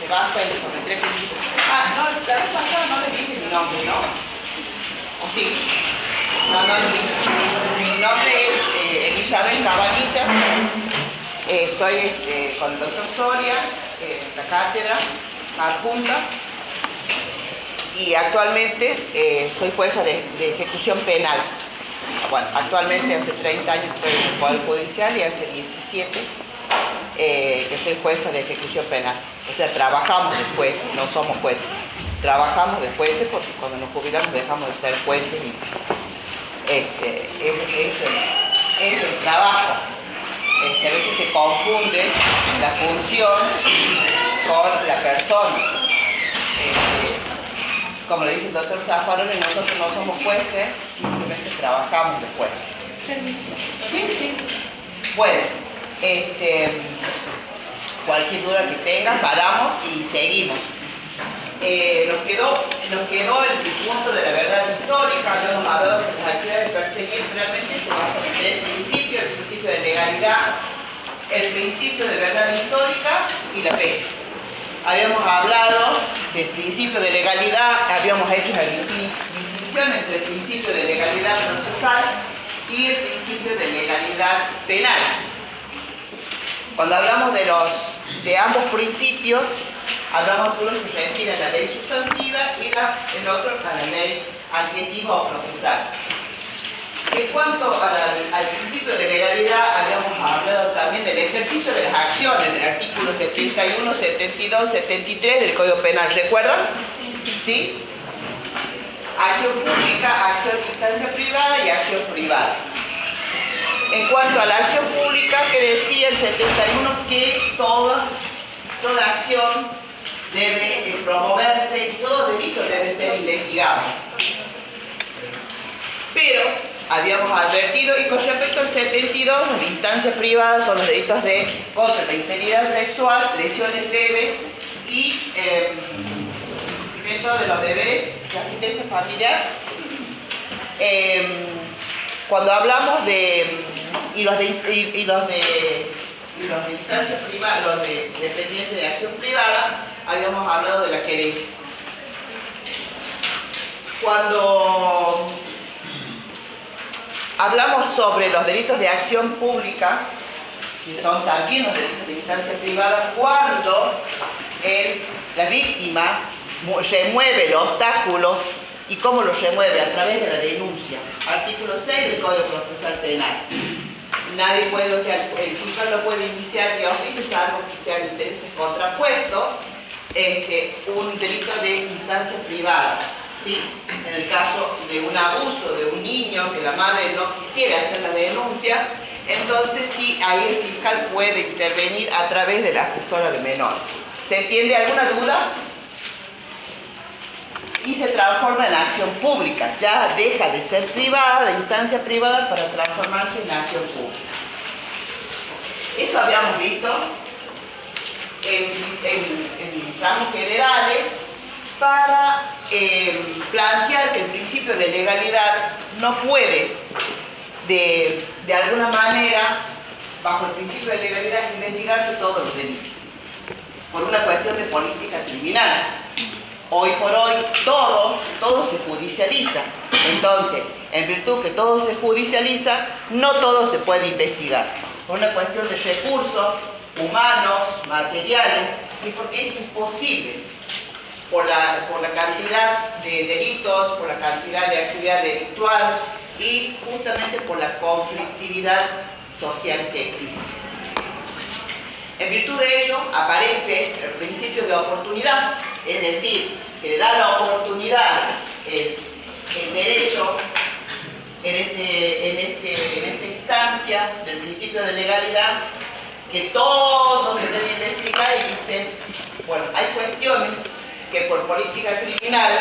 basa en los tres principios. Ah, no, la vez pasada no le dije mi nombre, ¿no? ¿O sí? No, no le dije. Mi nombre es Elizabeth Cabanillas. Estoy con el doctor Soria en la cátedra adjunta y actualmente soy jueza de ejecución penal. Bueno, actualmente hace 30 años estoy en el Poder Judicial y hace 17 que soy jueza de ejecución penal. O sea, trabajamos de juez, no somos jueces. Trabajamos de jueces porque cuando nos jubilamos dejamos de ser jueces y es el trabajo. A veces se confunde la función con la persona. Como lo dice el doctor Zaffaroni, nosotros no somos jueces, simplemente trabajamos de jueces. Sí, sí. Bueno, cualquier duda que tengan, paramos y seguimos. Nos quedó el punto de la verdad histórica. Habíamos hablado que las actividades de perseguir realmente se basan en tres principios: el principio de legalidad, el principio de verdad histórica y la fe. Habíamos hablado del principio de legalidad, habíamos hecho la distinción entre el principio de legalidad procesal y el principio de legalidad penal. Cuando hablamos de ambos principios, hablamos de uno que se refiere a la ley sustantiva y el otro a la ley adjetiva o procesal. En cuanto al principio de legalidad, habíamos hablado también del ejercicio de las acciones del artículo 71, 72, 73 del Código Penal. ¿Recuerdan? ¿Sí? Acción pública, acción de instancia privada y acción privada. En cuanto a la acción pública, que decía el 71 que toda acción debe promoverse y todo delito debe ser investigado. Pero habíamos advertido, y con respecto al 72, las instancias privadas son los delitos contra la integridad sexual, lesiones leves y cumplimiento de los deberes de asistencia familiar. Cuando hablamos de los de instancias privadas, los de dependientes de acción privada, habíamos hablado de la querella. Cuando hablamos sobre los delitos de acción pública, que son también los delitos de instancia privada, cuando la víctima remueve el obstáculo. ¿Y cómo lo remueve? A través de la denuncia. Artículo 6 del Código Procesal Penal. Nadie puede, o sea, el fiscal no puede iniciar de oficio, salvo que sean intereses contrapuestos, un delito de instancia privada. ¿Sí? En el caso de un abuso de un niño que la madre no quisiera hacer la denuncia, entonces sí, ahí el fiscal puede intervenir a través de la asesora de menores. ¿Se entiende alguna duda? Y se transforma en acción pública, ya deja de ser privada, de instancia privada, para transformarse en acción pública. Eso habíamos visto en ramos generales para plantear que el principio de legalidad no puede, de alguna manera, bajo el principio de legalidad, investigarse todos los delitos, por una cuestión de política criminal. Hoy por hoy todo se judicializa. Entonces, en virtud que todo se judicializa, no todo se puede investigar. Por una cuestión de recursos humanos, materiales, y porque es imposible por la cantidad de delitos, por la cantidad de actividad delictual y justamente por la conflictividad social que existe. En virtud de ello aparece el principio de oportunidad, es decir, que le da la oportunidad el derecho en esta instancia del principio de legalidad, que todo se debe investigar, y dicen, bueno, hay cuestiones que por política criminal,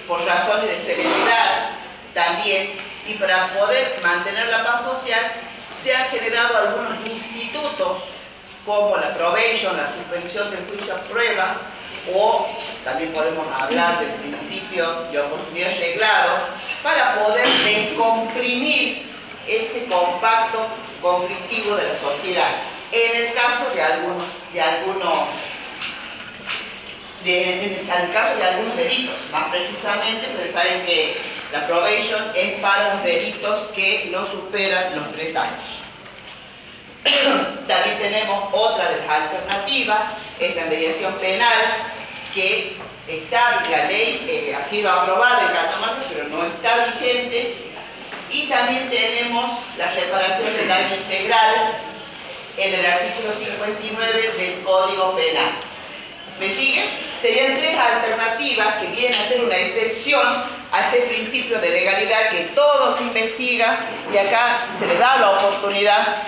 por razones de severidad también, y para poder mantener la paz social, se han generado algunos institutos como la probation, la suspensión del juicio a prueba, o también podemos hablar del principio de oportunidad reglado, para poder descomprimir este compacto conflictivo de la sociedad, en el caso de algunos en el caso de algunos delitos, más precisamente, pero saben que la probation es para los delitos que no superan los 3 años. También tenemos otra de las alternativas, es la mediación penal, que está, la ley ha sido aprobada en Catamarca, pero no está vigente. Y también tenemos la reparación del daño integral en el artículo 59 del Código Penal. ¿Me siguen? Serían 3 alternativas que vienen a ser una excepción a ese principio de legalidad que todo se investiga, y acá se le da la oportunidad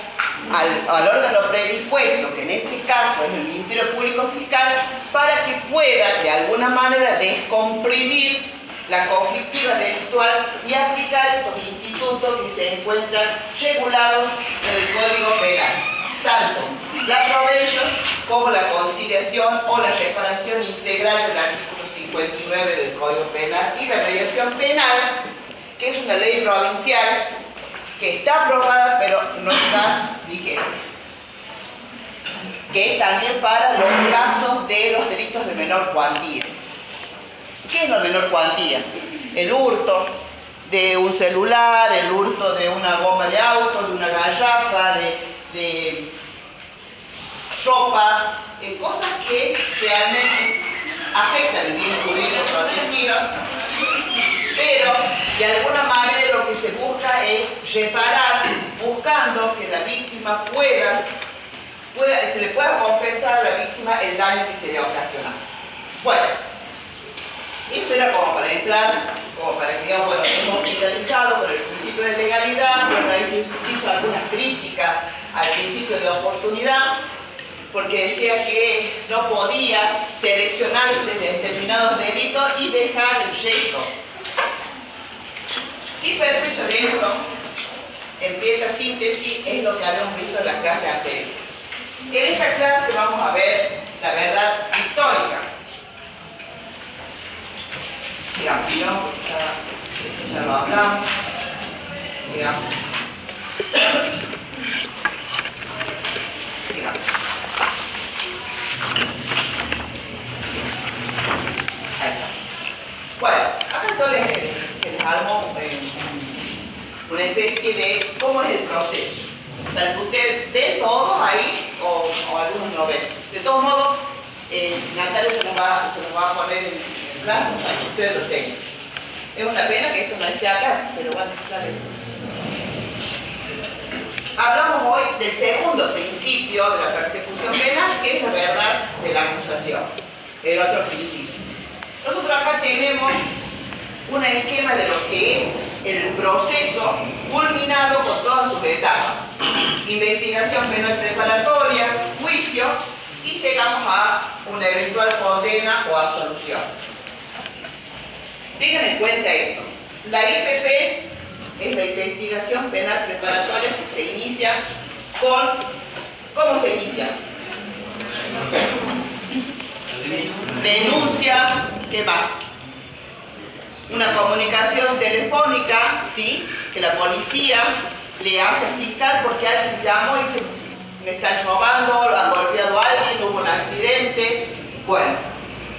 al órgano predispuesto, que en este caso es el Ministerio Público Fiscal, para que pueda de alguna manera descomprimir la conflictiva delictual y aplicar estos institutos que se encuentran regulados en el Código Penal, tanto la probation como la conciliación o la reparación integral del artículo 59 del Código Penal, y la mediación penal, que es una ley provincial que está aprobada pero no está vigente, que es también para los casos de los delitos de menor cuantía. ¿Qué es la menor cuantía? El hurto de un celular, el hurto de una goma de auto, de una garrafa, de ropa, cosas que realmente afectan el bien jurídico protegido, pero de alguna manera lo que se busca es reparar, buscando que la víctima se le pueda compensar a la víctima el daño que se le ha ocasionado. Bueno, eso era como para entrar, como para que digamos, bueno, hemos finalizado con el principio de legalidad, bueno, ahí se hizo algunas críticas al principio de oportunidad, porque decía que no podía seleccionarse determinados delitos y dejar el resto. Sin perjuicio de eso, en esta síntesis es lo que habíamos visto en la clase anterior. En esta clase vamos a ver la verdad histórica. Sigamos, ¿no? Esto ya lo hablamos. Sigamos. Sigamos. Ahí está. Bueno, acá yo les armo una especie de cómo es el proceso. O sea, que ustedes ven todos ahí o algunos no ven. De todos modos, Natalia se nos va a poner en el plan para que ustedes lo tengan. Es una pena que esto no esté acá, pero bueno, sale. Hablamos hoy del segundo principio de la persecución penal, que es la verdad de la acusación. El otro principio. Nosotros acá tenemos un esquema de lo que es el proceso culminado con todas sus etapas. Investigación penal preparatoria, juicio, y llegamos a una eventual condena o absolución. Tengan en cuenta esto. La IPP es la investigación penal preparatoria que se inicia con... ¿Cómo se inicia? Denuncia, ¿qué más? Una comunicación telefónica, ¿sí? Que la policía le hace al fiscal porque alguien llamó y dice, me están robando, lo han golpeado a alguien, hubo un accidente. Bueno,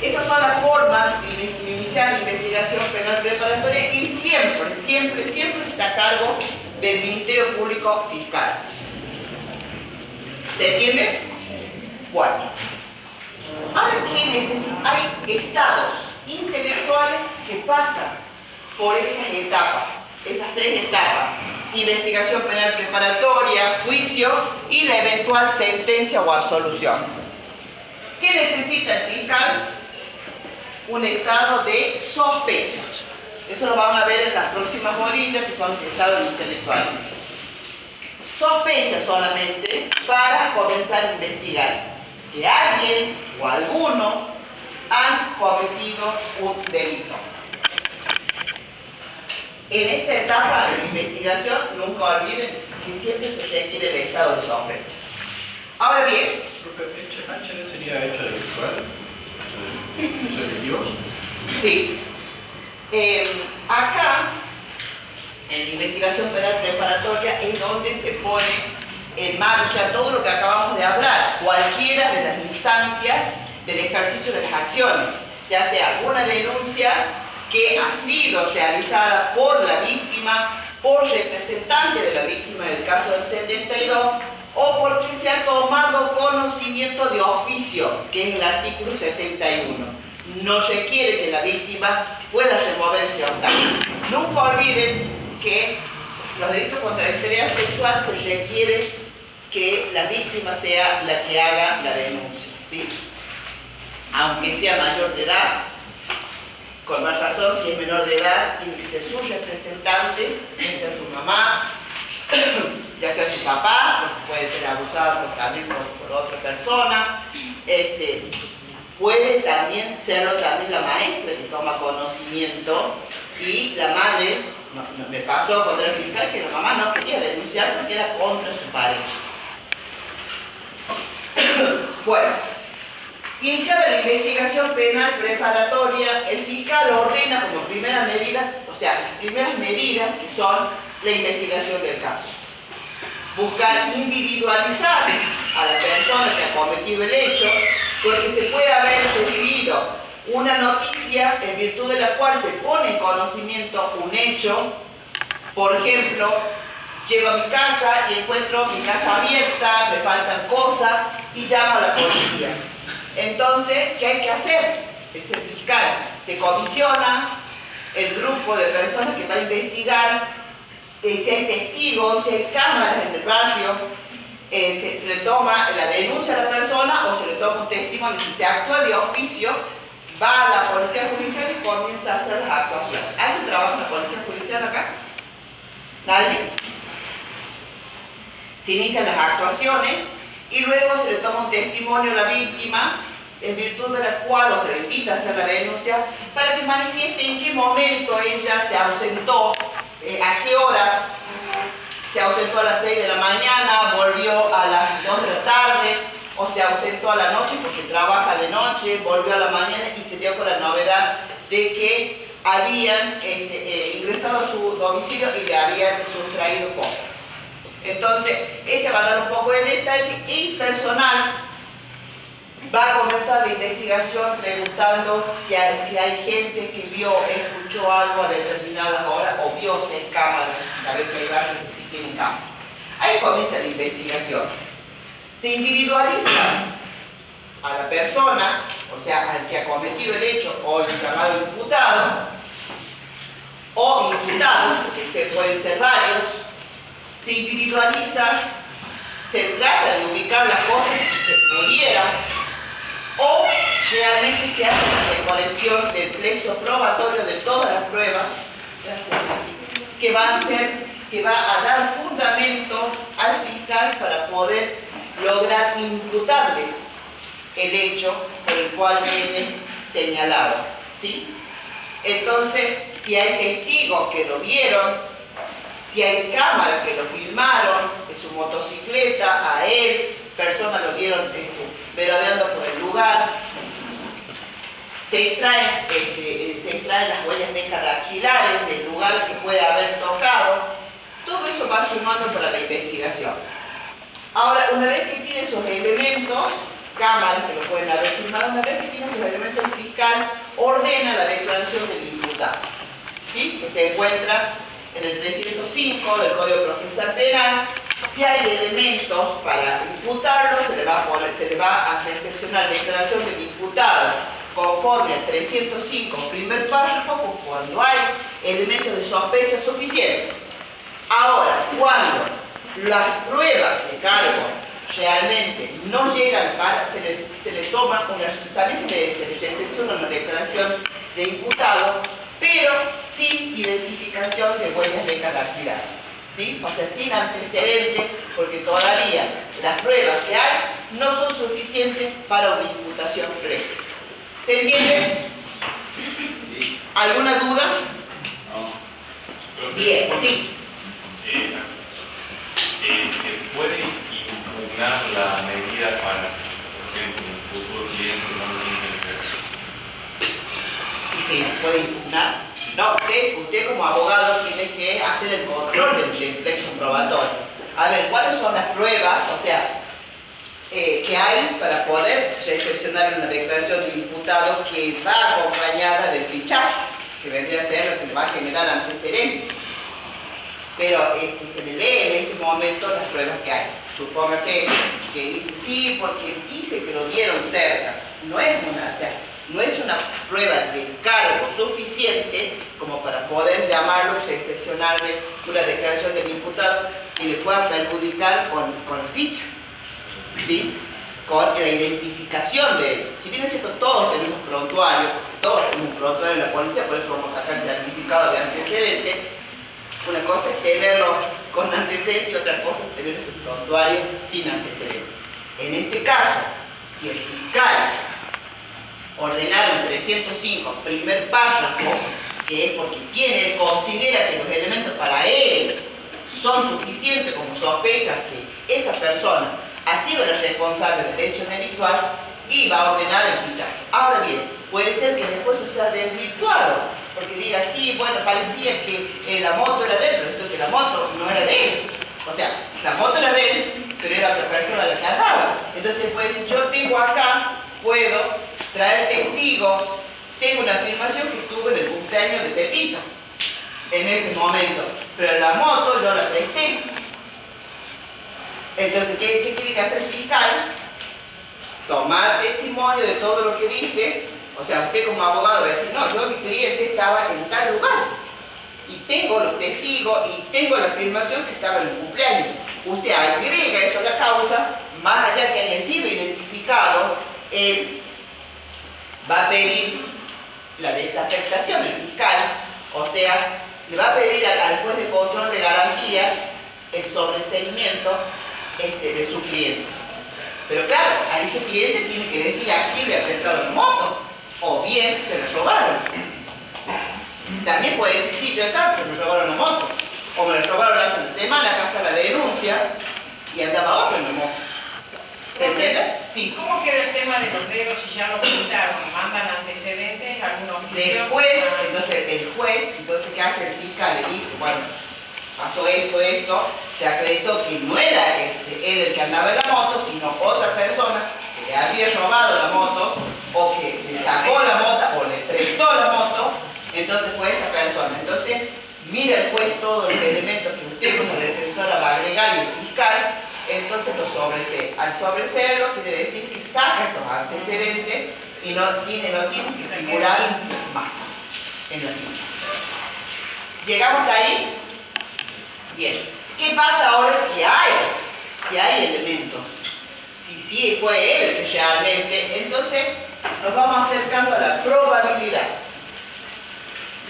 esas son las formas de iniciar la investigación penal preparatoria y siempre está a cargo del Ministerio Público Fiscal. ¿Se entiende? Bueno. Ahora, ¿qué necesita? Hay estados intelectuales que pasan por esas etapas, esas 3 etapas: investigación penal preparatoria, juicio y la eventual sentencia o absolución. ¿Qué necesita el fiscal? Un estado de sospecha. Eso lo van a ver en las próximas bolillas, que son estados intelectuales. Sospecha solamente para comenzar a investigar que alguien o algunos han cometido un delito. En esta etapa de la investigación, nunca olviden que siempre se requiere el estado de sospecha. Ahora bien, ¿H sería hecho delictual? ¿Hecho delictivo? sí. Acá, en la investigación penal preparatoria, es donde se pone en marcha todo lo que acabamos de hablar, cualquiera de las instancias del ejercicio de las acciones, ya sea una denuncia que ha sido realizada por la víctima, por representante de la víctima en el caso del 72, o porque se ha tomado conocimiento de oficio, que es el artículo 71. No requiere que la víctima pueda remover ese obstáculo. Nunca olviden que los delitos contra la integridad sexual se requiere que la víctima sea la que haga la denuncia, ¿sí? Aunque sea mayor de edad, con más razón, si es menor de edad, tiene que ser su representante, ya sea su mamá, ya sea su papá, porque puede ser abusado también por otra persona. Puede también serlo también la maestra que toma conocimiento, y la madre, me pasó cuando era fiscal que la mamá no quería denunciar porque era contra su pareja. Bueno, iniciada la investigación penal preparatoria, el fiscal ordena como primera medida, o sea, las primeras medidas que son la investigación del caso. Buscar individualizar a la persona que ha cometido el hecho, porque se puede haber recibido una noticia en virtud de la cual se pone en conocimiento un hecho. Por ejemplo, llego a mi casa y encuentro mi casa abierta, me faltan cosas y llamo a la policía. Entonces, ¿qué hay que hacer? El fiscal se comisiona el grupo de personas que va a investigar, si hay testigos, si hay cámaras en el barrio, se le toma la denuncia a la persona o se le toma un testimonio. Si se actúa de oficio, va a la policía judicial y comienza a hacer las actuaciones. ¿Alguien trabaja en la policía judicial acá? ¿Nadie? Se inician las actuaciones y luego se le toma un testimonio a la víctima, en virtud de la cual o se le invita a hacer la denuncia, para que manifieste en qué momento ella se ausentó, a qué hora. Se ausentó a las 6 de la mañana, volvió a las 2 de la tarde, o se ausentó a la noche porque trabaja de noche, volvió a la mañana y se dio con la novedad de que habían ingresado a su domicilio y le habían sustraído cosas. Entonces, ella va a dar un poco de detalle y personal va a comenzar la investigación preguntando si hay gente que vio, escuchó algo a determinadas horas o vio si hay cámaras, a veces hay barrios que sí tienen cámaras. Ahí comienza la investigación. Se individualiza a la persona, o sea, al que ha cometido el hecho o el llamado imputado, o imputados, porque pueden ser varios. Se individualiza, se trata de ubicar las cosas si se pudiera, o realmente se hace la recolección del plexo probatorio de todas las pruebas que va a dar fundamentos al fiscal para poder lograr imputarle el hecho por el cual viene señalado, ¿sí? Entonces, si hay testigos que lo vieron, si hay cámaras que lo filmaron, de su motocicleta, a él, personas lo vieron merodeando por el lugar, se extraen las huellas dactilares del lugar que puede haber tocado. Todo eso va sumando para la investigación. Ahora, una vez que tiene esos elementos, cámaras que lo pueden haber filmado, una vez que tiene esos elementos, el fiscal ordena la declaración del imputado, ¿sí? Que se encuentra en el 305 del Código Procesal Penal. Si hay elementos para imputarlo, se le va a recepcionar declaración del imputado conforme al 305, primer párrafo, cuando hay elementos de sospecha suficientes. Ahora, cuando las pruebas de cargo realmente no llegan se le toma también se le recepciona una declaración de imputado, pero sin identificación de huellas de dactilar, ¿sí? O sea, sin antecedentes, porque todavía las pruebas que hay no son suficientes para una imputación previa. ¿Se entiende? ¿Alguna duda? No. Bien, sí. ¿Se puede impugnar la medida para, por ejemplo, un futuro cliente no lo tiene que ver? ¿Y se puede impugnar? No, usted como abogado tiene que hacer el control del texto probatorio. A ver, ¿cuáles son las pruebas? O sea, que hay para poder recepcionar una declaración del imputado que va acompañada del fichaje, que vendría a ser lo que le va a generar antecedentes. Pero se le lee en ese momento las pruebas que hay. Supóngase que dice sí, porque dice que lo vieron cerca. No es una prueba de cargo suficiente como para poder llamarlo excepcionalmente una declaración del imputado y le pueda perjudicar con ficha, ¿sí? Con la identificación de él. Si bien es cierto, todos tenemos prontuario en la policía, por eso vamos a sacar el certificado de antecedente. Una cosa es tenerlo con antecedente y otra cosa es tener ese prontuario sin antecedente. En este caso, si el fiscal ordenara en 305, primer párrafo, que es porque él considera que los elementos para él son suficientes como sospecha que esa persona ha sido la responsable del hecho delictual, y va a ordenar el fichaje. Ahora bien, puede ser que después se sea desvirtuado, porque diga, sí, bueno, parecía que la moto era de él, pero esto que la moto no era de él. O sea, la moto era de él, pero era otra persona la que andaba. Entonces puede decir, yo tengo acá, puedo traer testigo, tengo una afirmación que estuve en el cumpleaños de Pepito, en ese momento, pero la moto yo la presté. Entonces, ¿qué tiene que hacer el fiscal? Tomar testimonio de todo lo que dice. O sea, usted como abogado va a decir, no, yo mi cliente estaba en tal lugar y tengo los testigos y tengo la afirmación que estaba en el cumpleaños. Usted agrega eso a la causa, más allá que haya sido identificado, él va a pedir la desafectación del fiscal, o sea, le va a pedir al juez de control de garantías el sobreseimiento de su cliente. Pero claro, ahí su cliente tiene que decir a quién le ha prestado la moto, o bien se lo robaron. También puede decir, sí, yo estaba, pero me robaron la moto, o me la robaron hace una semana, acá está la denuncia, y andaba otro en la moto. ¿Se entiende? Sí. ¿Cómo queda el tema de los dedos si ya lo pintaron? ¿Mandan antecedentes, algún oficio? Después, entonces el juez, ¿qué hace el fiscal? Le dice, bueno, pasó esto, se acreditó que no era él el que andaba en la moto, sino otra persona que le había robado la moto, o que le sacó la moto, o le prestó la moto, entonces fue esta persona. Entonces, mira el juez todos los elementos que usted como defensora va a agregar y el fiscal, entonces lo sobresee. Al sobreseerlo quiere decir que saca estos antecedentes y no tiene que figurar más en la ficha. ¿Llegamos hasta ahí? Bien. ¿Qué pasa ahora si hay elementos? Si sí fue él el que realmente, entonces nos vamos acercando a la probabilidad.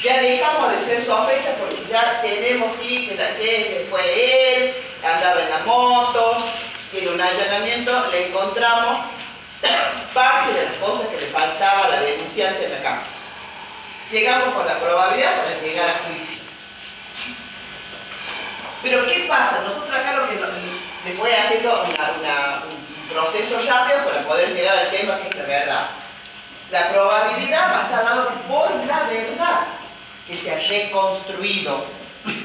Ya dejamos de ser sospechas porque ya tenemos sí que fue él, andaba en la moto, y en un allanamiento le encontramos parte de las cosas que le faltaba a la denunciante en la casa. Llegamos con la probabilidad para llegar a juicio. Pero ¿qué pasa? Nosotros acá lo que les voy haciendo un proceso rápido para poder llegar al tema que es la verdad. La probabilidad va a estar dada por la verdad que se ha reconstruido,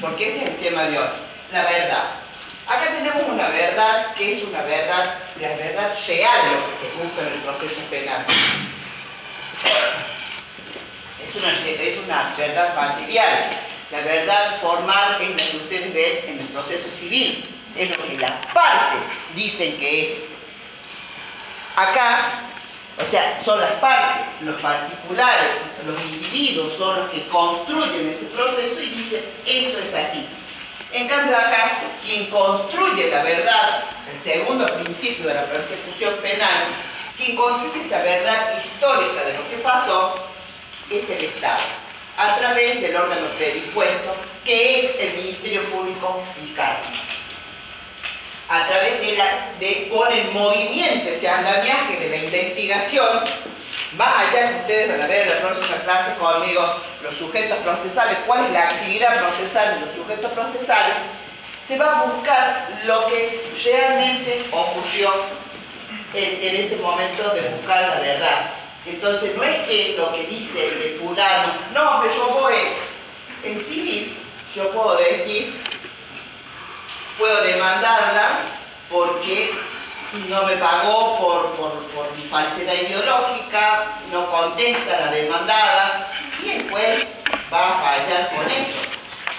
porque ese es el tema de hoy, la verdad. Acá tenemos una verdad que es una verdad, la verdad real de lo que se busca en el proceso penal. Es una verdad material. La verdad formal es la que ustedes ven en el proceso civil, es lo que las partes dicen que es. Acá, o sea, son las partes, los particulares, los individuos son los que construyen ese proceso y dicen, esto es así. En cambio acá, quien construye la verdad, el segundo principio de la persecución penal, quien construye esa verdad histórica de lo que pasó, es el Estado, a través del órgano predispuesto, que es el Ministerio Público Fiscal. A través de poner en movimiento ese andamiaje de la investigación, más allá que ustedes van a ver en la próxima clase conmigo los sujetos procesales, cuál es la actividad procesal de los sujetos procesales, se va a buscar lo que realmente ocurrió en ese momento de buscar la verdad. Entonces no es que lo que dice el fulano, no, pero yo voy en civil, yo puedo decir, puedo demandarla porque no me pagó por falsedad ideológica, no contesta la demandada, y el juez va a fallar con eso.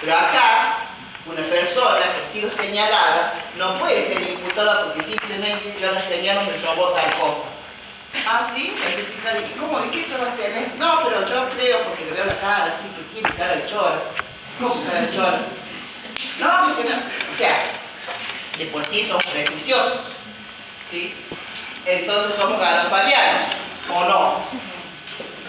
Pero acá, una persona que ha sido señalada no puede ser imputada porque simplemente yo la señalo me robó tal cosa. Ah, sí, ¿y cómo? ¿Y qué pruebas tenés? No, pero yo creo porque le veo la cara, así que tiene cara de chora. ¿Cómo cara de chora? No, porque no. O sea, de por sí somos prejuiciosos, ¿sí? Entonces somos garofalianos, ¿o no?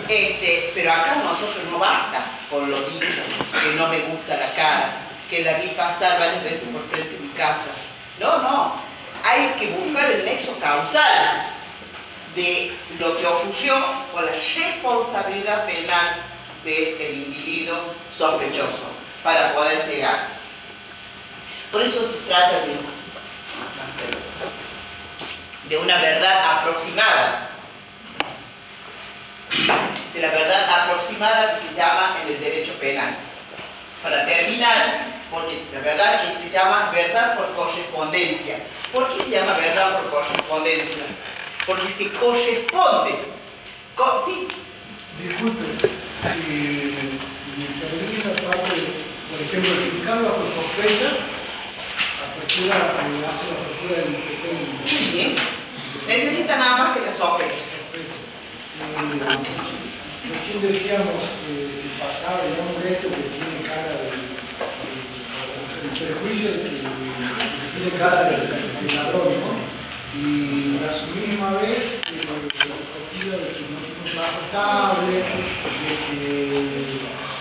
Pero acá nosotros no basta con lo dicho, que no me gusta la cara, que la vi pasar varias veces por frente de mi casa. No, hay que buscar el nexo causal de lo que ocurrió con la responsabilidad penal del individuo sospechoso para poder llegar. Por eso se trata de una verdad aproximada, de la verdad aproximada que se llama en el derecho penal. Para terminar, porque la verdad que se llama verdad por correspondencia. ¿Por qué se llama verdad por correspondencia? Porque se corresponde. ¿Sí? Disculpe, me interviene la parte, por ejemplo, el fiscal bajo sospecha, hace la apertura del IPT. Sí. Necesita nada más que la sospecha. Recién decíamos que pasaba, digamos, de esto que tiene cara el prejuicio de que tiene cara de ladrón, ¿no? Y a su misma vez el objetivo de que no tiene un trabajo estable, de que...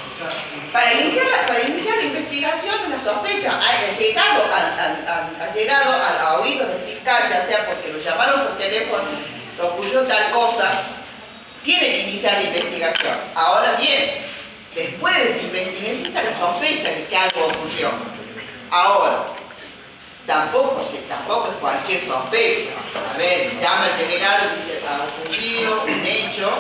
O sea, Para iniciar la investigación de la sospecha, ha llegado a oídos del fiscal, ya sea porque lo llamaron por teléfono, ocurrió tal cosa, tiene que iniciar la investigación. Ahora bien, después de esa investigación necesita la sospecha de que algo ocurrió. Ahora, tampoco es cualquier sospecha. A ver, llama el delegado y dice, ha ocurrido un hecho,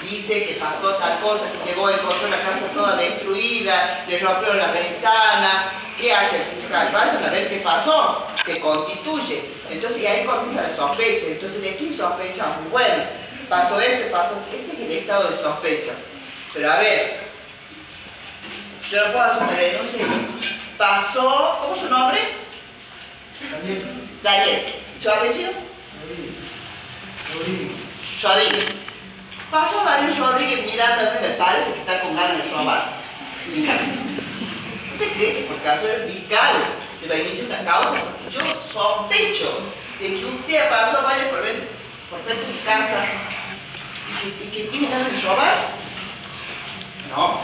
dice que pasó tal cosa, que llegó, encontró la casa toda destruida, le rompieron la ventana. ¿Qué hace el fiscal? Vayan a ver qué pasó, se constituye. Entonces, y ahí comienza la sospecha. Entonces, ¿de quién sospechamos? Bueno, pasó esto, pasó. Ese es el estado de sospecha. Pero a ver, yo no puedo hacer una denuncia. Pasó, ¿cómo es su nombre? Daniel. ¿Su apellido? Rodríguez. Pasó Daniel Rodríguez mirando, me parece que está con ganas de robar mi casa. ¿Usted cree que por caso el fiscal le va a iniciar una causa? Porque yo sospecho de que usted pasó varios por frente de mi casa y que tiene ganas de robar. No.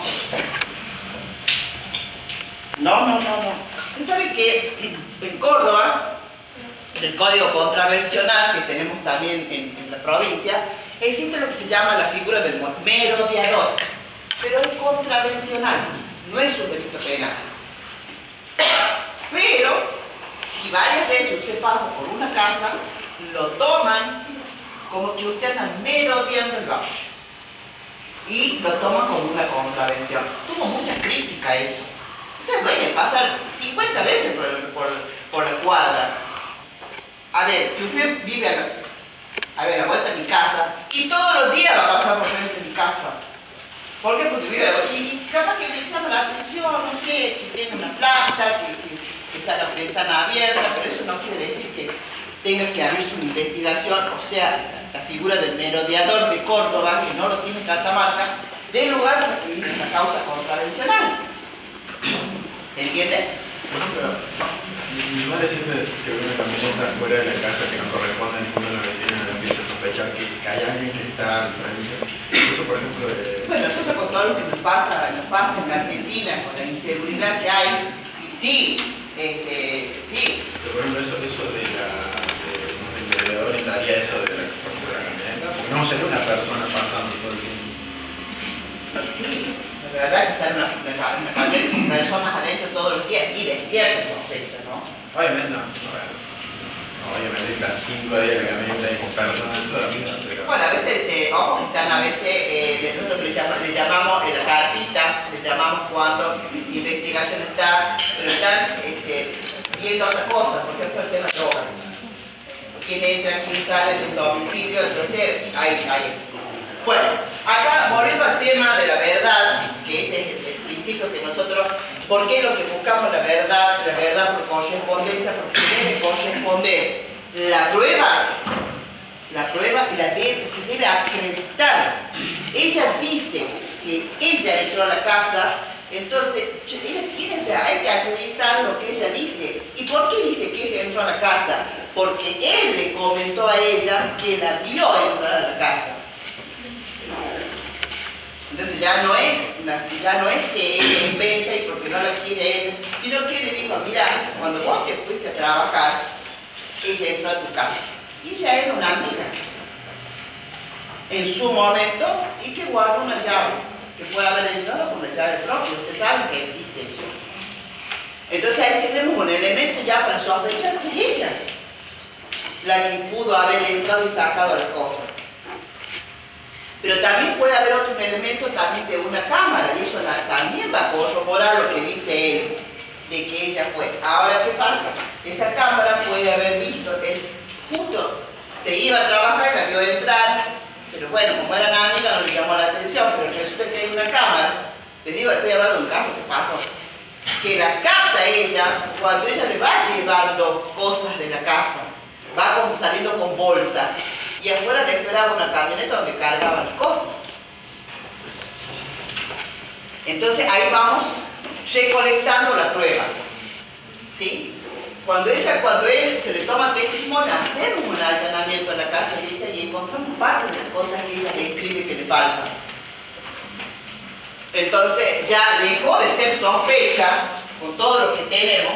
Usted sabe que en Córdoba, en el Código Contravencional que tenemos también en la provincia, existe lo que se llama la figura del merodeador, pero es contravencional, no es un delito penal. Pero, si varias veces usted pasa por una casa, lo toman como que usted anda merodeando el barrio y lo toman como una contravención. Tuvo mucha crítica a eso. Usted puede pasar 50 veces por la cuadra. A ver, si usted vive a la vuelta de mi casa, y todos los días va a pasar por frente de mi casa. ¿Por qué? Porque vive y capaz que le llama la atención, no sé, que tiene una planta, que está la ventana abierta, pero eso no quiere decir que tenga que abrirse una investigación, o sea, la figura del merodeador de Córdoba, que no lo tiene Catamarca, dé lugar a que inicie una causa contravencional. ¿Se entiende? Por ejemplo, mi madre siempre que ve una camioneta fuera de la casa que no corresponde a ninguno de los vecinos, empieza a sospechar que hay alguien que está al frente. Eso, por ejemplo, Bueno, nosotros con todo lo que nos pasa en la Argentina, con la inseguridad que hay, sí, sí. Pero por ejemplo, eso del vendedor daría eso de la camioneta, porque no sería una persona pasando todo el tiempo. Sí, la verdad que están una camioneta con personas adentro todos los días y despierta sospecha, ¿no? Obviamente no, obviamente están 5 días la camioneta y con personas toda la vida, pero... Bueno, a veces, ojo, están a veces, nosotros le llamamos la carpita, le llamamos cuando la investigación está, pero están viendo otra cosa, por ejemplo el tema de droga. quién entra, quién sale de un domicilio, entonces hay. Bueno, acá volviendo al tema de la verdad, que ese es el principio que nosotros, ¿por qué lo que buscamos la verdad por correspondencia? Porque se debe corresponder la prueba se debe acreditar. Ella dice que ella entró a la casa, entonces hay que acreditar lo que ella dice. ¿Y por qué dice que ella entró a la casa? Porque él le comentó a ella que la vio entrar a la casa. Entonces ya no es que ella inventa y porque no la quiere ella, sino que le dijo, mira, cuando vos te fuiste a trabajar, ella entró a tu casa. Y ella era una amiga en su momento y que guarda una llave, que puede haber entrado con la llave propia. Ustedes saben que existe eso. Entonces ahí tenemos un elemento ya para sospechar que es ella la que pudo haber entrado y sacado las cosas. Pero también puede haber otro elemento también de una cámara, y eso también va a corroborar lo que dice él, de que ella fue. Ahora, ¿qué pasa? Esa cámara puede haber visto, él justo se iba a trabajar y la vio entrar, pero bueno, como eran amigas no le llamó la atención, pero resulta que hay una cámara, les digo, estoy hablando de un caso que pasó, que la capta ella cuando ella le va llevando cosas de la casa, va saliendo con bolsa, y afuera le esperaba una camioneta donde cargaba las cosas. Entonces ahí vamos recolectando la prueba, ¿sí? Cuando él se le toma testimonio, hacemos un allanamiento a la casa de ella y encontramos parte de las cosas que ella le escribe que le faltan. Entonces ya dejó de ser sospecha con todo lo que tenemos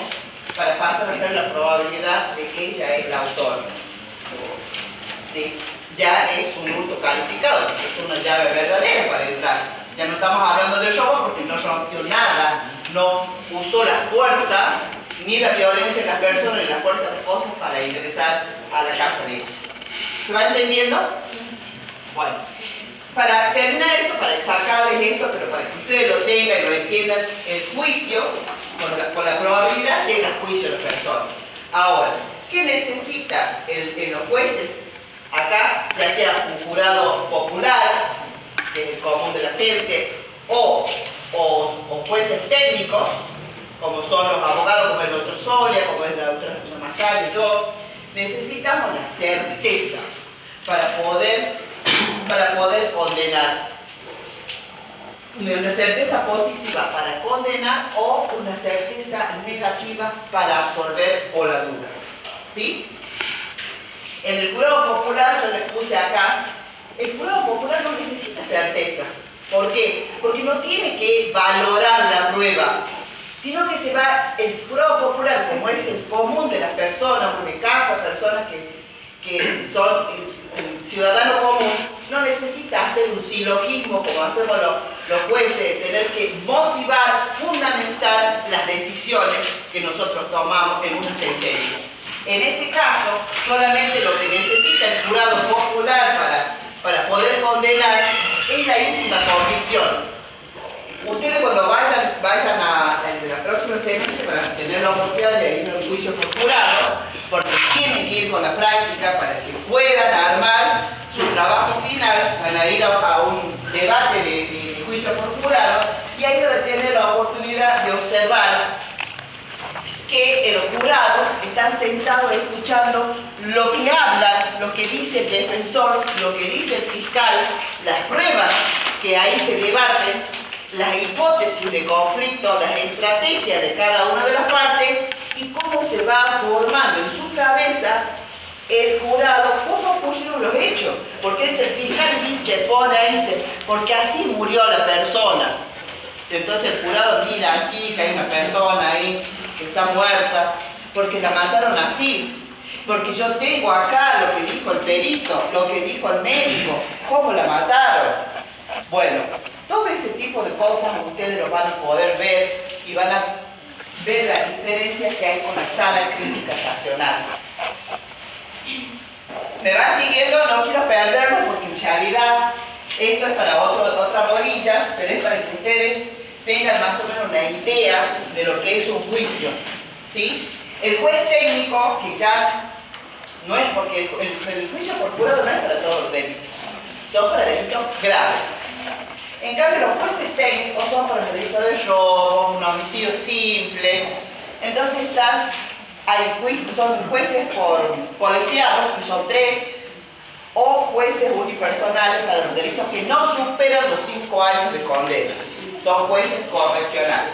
para pasar a ser la probabilidad de que ella es la autora. ¿Sí? Ya es un hurto calificado, es una llave verdadera para entrar. Ya no estamos hablando de robo porque no rompió nada, no usó la fuerza ni la violencia en las personas ni la fuerza de cosas para ingresar a la casa de ella. ¿Se va entendiendo? Bueno, para terminar esto, para sacarles esto, pero para que ustedes lo tengan y lo entiendan, el juicio, con la probabilidad, llega al juicio de la persona. Ahora, ¿qué necesita los jueces? Acá, ya sea un jurado popular, que es el común de la gente, o jueces técnicos, como son los abogados, como el doctor Soria, como es la doctora Mascayo, yo, necesitamos la certeza para poder condenar. Una certeza positiva para condenar o una certeza negativa para absolver o la duda. ¿Sí? En el jurado popular, yo les puse acá, el jurado popular no necesita certeza. ¿Por qué? Porque no tiene que valorar la prueba, sino que el jurado popular, como es el común de las personas, porque casa, personas que son el ciudadano común, no necesita hacer un silogismo como hacemos los jueces, tener que motivar, fundamentar las decisiones que nosotros tomamos en una sentencia. En este caso, solamente lo que necesita el jurado popular para poder condenar es la íntima convicción. Ustedes cuando vayan a la próxima semestre van a tener la oportunidad de ir a un juicio por jurado, porque tienen que ir con la práctica para que puedan armar su trabajo final, van a ir a un debate de juicio por jurado, y ahí van a tener la oportunidad de observar que los jurados están sentados escuchando lo que habla, lo que dice el defensor, lo que dice el fiscal, las pruebas que ahí se debaten, las hipótesis de conflicto, las estrategias de cada una de las partes y cómo se va formando en su cabeza el jurado, cómo ocurrieron los hechos. Porque el fiscal pone ahí, dice, porque así murió la persona. Entonces el jurado mira así, que hay una persona ahí que está muerta, porque la mataron así. Porque yo tengo acá lo que dijo el perito, lo que dijo el médico, cómo la mataron. Bueno, todo ese tipo de cosas ustedes lo van a poder ver y van a ver las diferencias que hay con la sala crítica racional. ¿Me van siguiendo? No quiero perderlo porque en realidad esto es para otra bolilla, pero es para que ustedes tengan más o menos una idea de lo que es un juicio. ¿Sí? El juez técnico, que ya No es porque el juicio por jurado no es para todos los delitos, son para delitos graves. En cambio, los jueces técnicos son para los delitos de robo, un homicidio simple. Entonces son jueces por colegiados, que son 3, o jueces unipersonales para los delitos que no superan los 5 años de condena. Son jueces correccionales.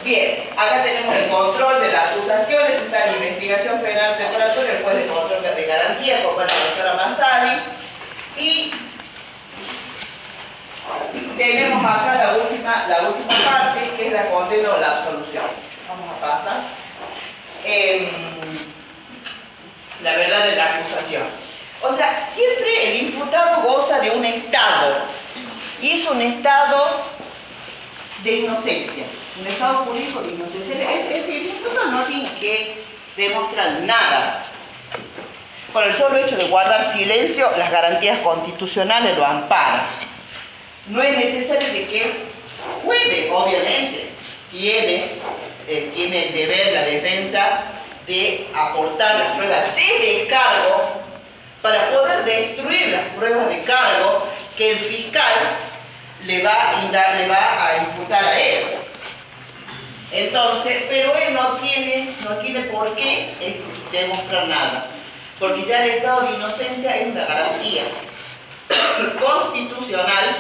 Bien, acá tenemos el control de la acusación, aquí está la investigación penal preparatoria, el juez de control de garantía, como es la doctora Massadi, y tenemos acá la última parte, que es la condena o la absolución. Vamos a pasar. La verdad de la acusación. O sea, siempre el imputado goza de un estado, y es un estado de inocencia, un estado jurídico de inocencia. El imputado no tiene que demostrar nada. Por el solo hecho de guardar silencio, las garantías constitucionales lo amparan. No es necesario de que puede, obviamente, tiene el deber, la defensa, de aportar las pruebas de descargo para poder destruir las pruebas de cargo que el fiscal le va a imputar a él. Entonces, pero él no tiene por qué demostrar nada, porque ya el estado de inocencia es una garantía constitucional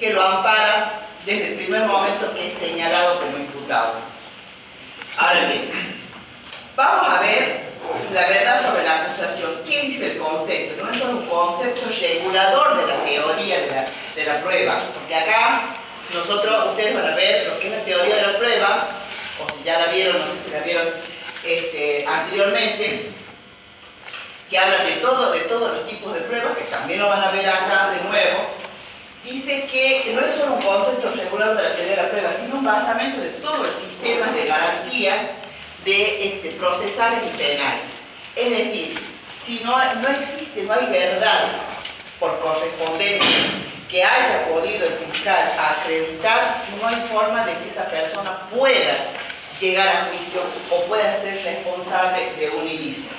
que lo ampara desde el primer momento que es señalado como imputado. Ahora bien, vamos a ver la verdad sobre la acusación. ¿Qué dice el concepto? No es solo un concepto regulador de la teoría de la prueba, porque acá ustedes van a ver lo que es la teoría de la prueba, o si ya la vieron, no sé si la vieron anteriormente, que habla de todos los tipos de pruebas, que también lo van a ver acá de nuevo. Dice que no es solo un concepto regulador de la teoría de la prueba, sino un basamento de todo el sistema de garantía de procesales y penales. Es decir, si no hay verdad por correspondencia que haya podido el fiscal acreditar, no hay forma de que esa persona pueda llegar a juicio o pueda ser responsable de un ilícito.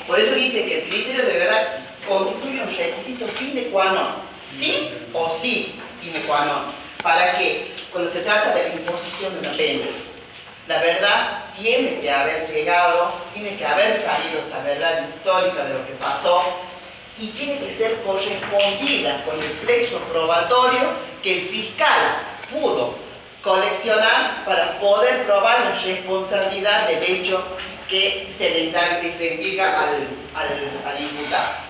Por eso dice que el criterio de verdad constituye un requisito sine qua non, sí o sí sine qua non, para que cuando se trata de la imposición de una pena, la verdad tiene que haber llegado, tiene que haber salido esa verdad histórica de lo que pasó y tiene que ser correspondida con el plexo probatorio que el fiscal pudo coleccionar para poder probar la responsabilidad del hecho que se le indica al imputado.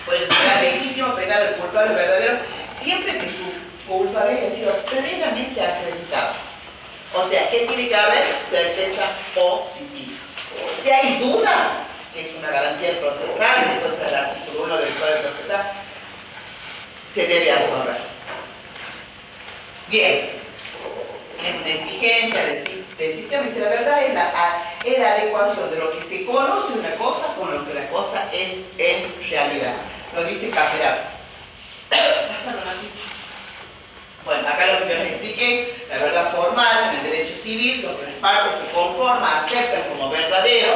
Por eso será legítimo penar al culpable verdadero siempre que su culpabilidad haya sido plenamente acreditada. O sea, ¿qué tiene que haber? Certeza positiva. Si hay duda, que es una garantía procesal, después del artículo 1 del Código Procesal, se debe absorber. Bien, es una exigencia del sistema, y si la verdad es la adecuación de lo que se conoce una cosa con lo que la cosa es en realidad. Lo dice Caperato. Bueno, acá lo que yo les expliqué, la verdad formal en el derecho civil, lo que las partes se conforman, aceptan como verdadero,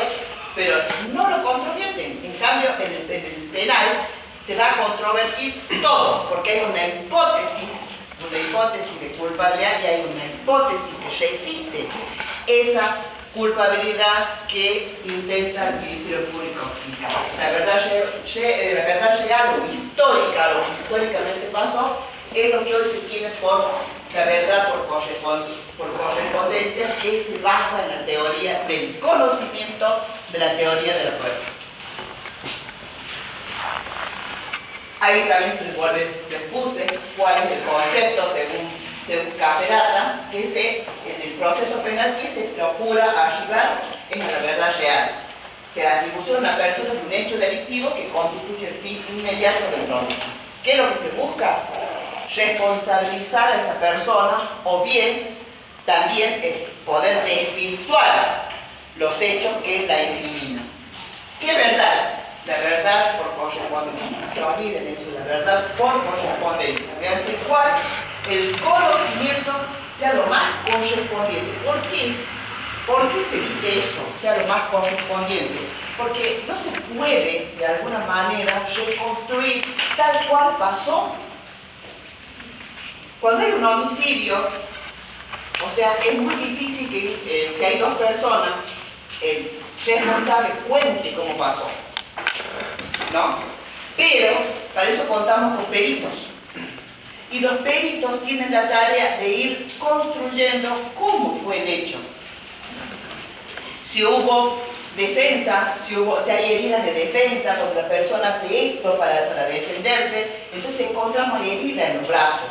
pero no lo controvierten. En cambio, en el penal se va a controvertir todo, porque hay una hipótesis de culpabilidad y hay una hipótesis que resiste esa culpabilidad que intenta el Ministerio Público explicar. La verdad real o histórica, lo que históricamente pasó, es lo que hoy se tiene por la verdad por correspondencia, que se basa en la teoría del conocimiento de la teoría de la prueba. Ahí también les puse cuál es el concepto según Caperata, que en el proceso penal que se procura archivar es a la verdad real. Se la atribuye a una persona de un hecho delictivo que constituye el fin inmediato del proceso. ¿Qué es lo que se busca? Responsabilizar a esa persona o bien también poder desvirtuar los hechos que la incriminan. ¿Qué verdad? La verdad por correspondencia. No se olviden eso, la verdad por correspondencia, mediante el cual el conocimiento sea lo más correspondiente. ¿Por qué? ¿Por qué se dice eso? Sea lo más correspondiente. Porque no se puede, de alguna manera, reconstruir tal cual pasó. Cuando hay un homicidio, o sea, es muy difícil que si hay dos personas, el responsable cuente cómo pasó, ¿no? Pero para eso contamos con peritos. Y los peritos tienen la tarea de ir construyendo cómo fue el hecho. Si hubo defensa, si hay heridas de defensa, cuando la persona hace esto para defenderse, entonces encontramos heridas en los brazos,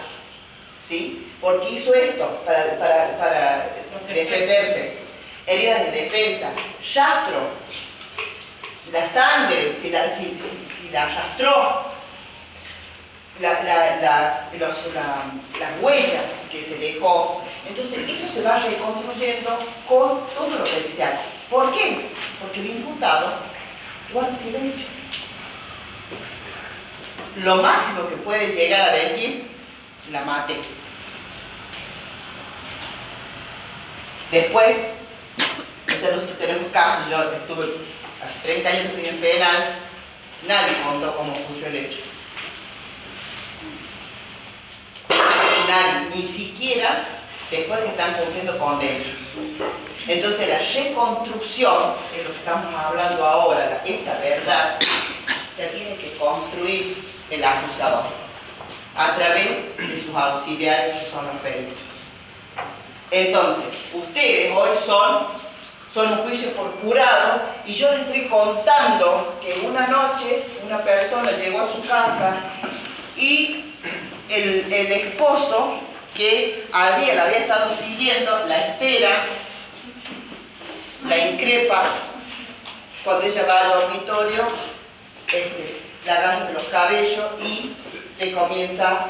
¿sí? Porque hizo esto para defenderse. Heridas de defensa, rastro, la sangre, si la arrastró, las huellas que se dejó. Entonces eso se va reconstruyendo con todo lo pericial. ¿Por qué? Porque el imputado guarda silencio. Lo máximo que puede llegar a decir, la maté. Después, nosotros tenemos casos, yo estuve hace 30 años estuve en penal, nadie contó cómo ocurrió el hecho. Nadie, ni siquiera después que están cumpliendo condenas. Entonces la reconstrucción, de lo que estamos hablando ahora, esa verdad, la tiene que construir el acusador a través de sus auxiliares que son los peritos. Entonces, ustedes hoy son un juicio por jurado y yo les estoy contando que una noche una persona llegó a su casa y el esposo que la había estado siguiendo, la espera, la increpa, cuando ella va al dormitorio, la agarra de los cabellos y le comienza,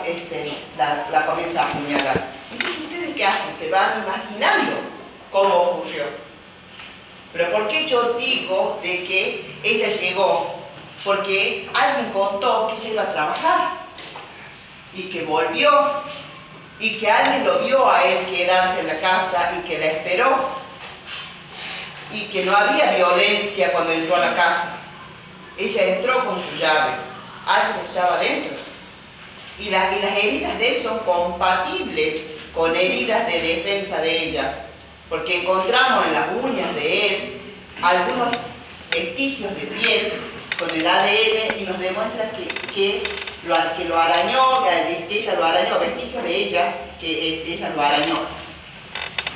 la comienza a apuñalar. Entonces, ¿ustedes qué hacen? Se van imaginando cómo ocurrió. Pero ¿por qué yo digo de que ella llegó? Porque alguien contó que ella iba a trabajar y que volvió y que alguien lo vio a él quedarse en la casa y que la esperó y que no había violencia cuando entró a la casa. Ella entró con su llave, alguien estaba dentro y las heridas de él son compatibles con heridas de defensa de ella, porque encontramos en las uñas de él algunos vestigios de piel con el ADN y nos demuestra que lo arañó, que ella lo arañó, vestigios de ella, que ella lo arañó,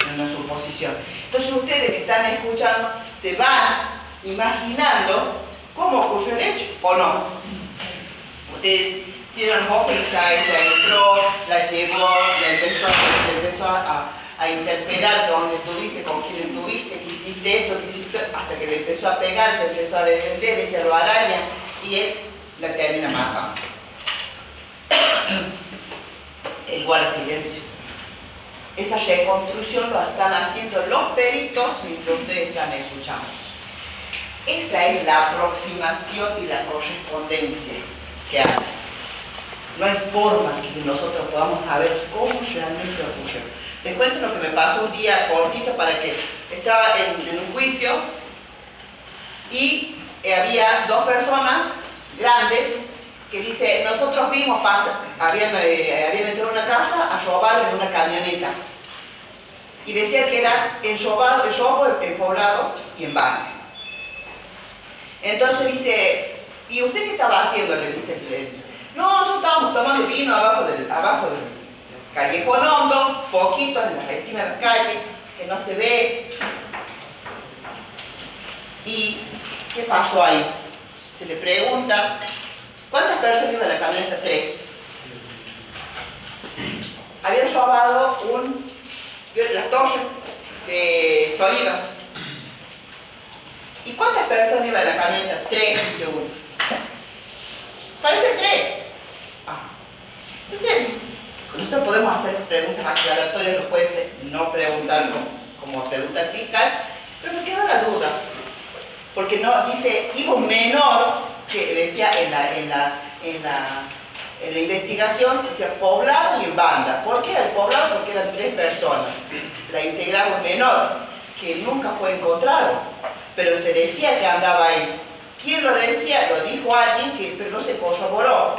en una suposición. Entonces ustedes que están escuchando se van imaginando cómo ocurrió el hecho, ¿o no? Ustedes cierran los ojos y ya ella entró, la llevó, la empezó a interpelar dónde estuviste, con quién estuviste, que hiciste esto, que hiciste esto, hasta que le empezó a pegar, se empezó a defender, ella lo araña y él la termina matando. Él guarda silencio. Esa reconstrucción lo están haciendo los peritos mientras ustedes están escuchando. Esa es la aproximación y la correspondencia que hay. No hay forma que nosotros podamos saber cómo realmente ocurrió. Les cuento lo que me pasó un día cortito para que estaba en un juicio y había dos personas grandes que dice, nosotros vimos pasar, habían entrado a una casa a robar en una camioneta y decía que era el robo en poblado y en banda. Entonces dice, ¿y usted qué estaba haciendo? Le dice el no, nosotros estábamos tomando vino abajo del callejón hondo, foquitos en las esquinas de la calle, que no se ve. ¿Y qué pasó ahí? Se le pregunta, ¿cuántas personas iban en la camioneta? 3. Habían robado las torres de sonido. ¿Y cuántas personas iban en la camioneta? 3, dice uno. Parece 3. Entonces, nosotros podemos hacer preguntas aclaratorias a los jueces, no preguntar como pregunta el fiscal, pero me queda la duda. Porque no dice, iba un menor, que decía en la investigación, decía poblado y en banda. ¿Por qué el poblado? Porque eran 3 personas. La integraba un menor. que nunca fue encontrado, pero se decía que andaba ahí. ¿Quién lo decía? Lo dijo alguien, pero no se corroboró.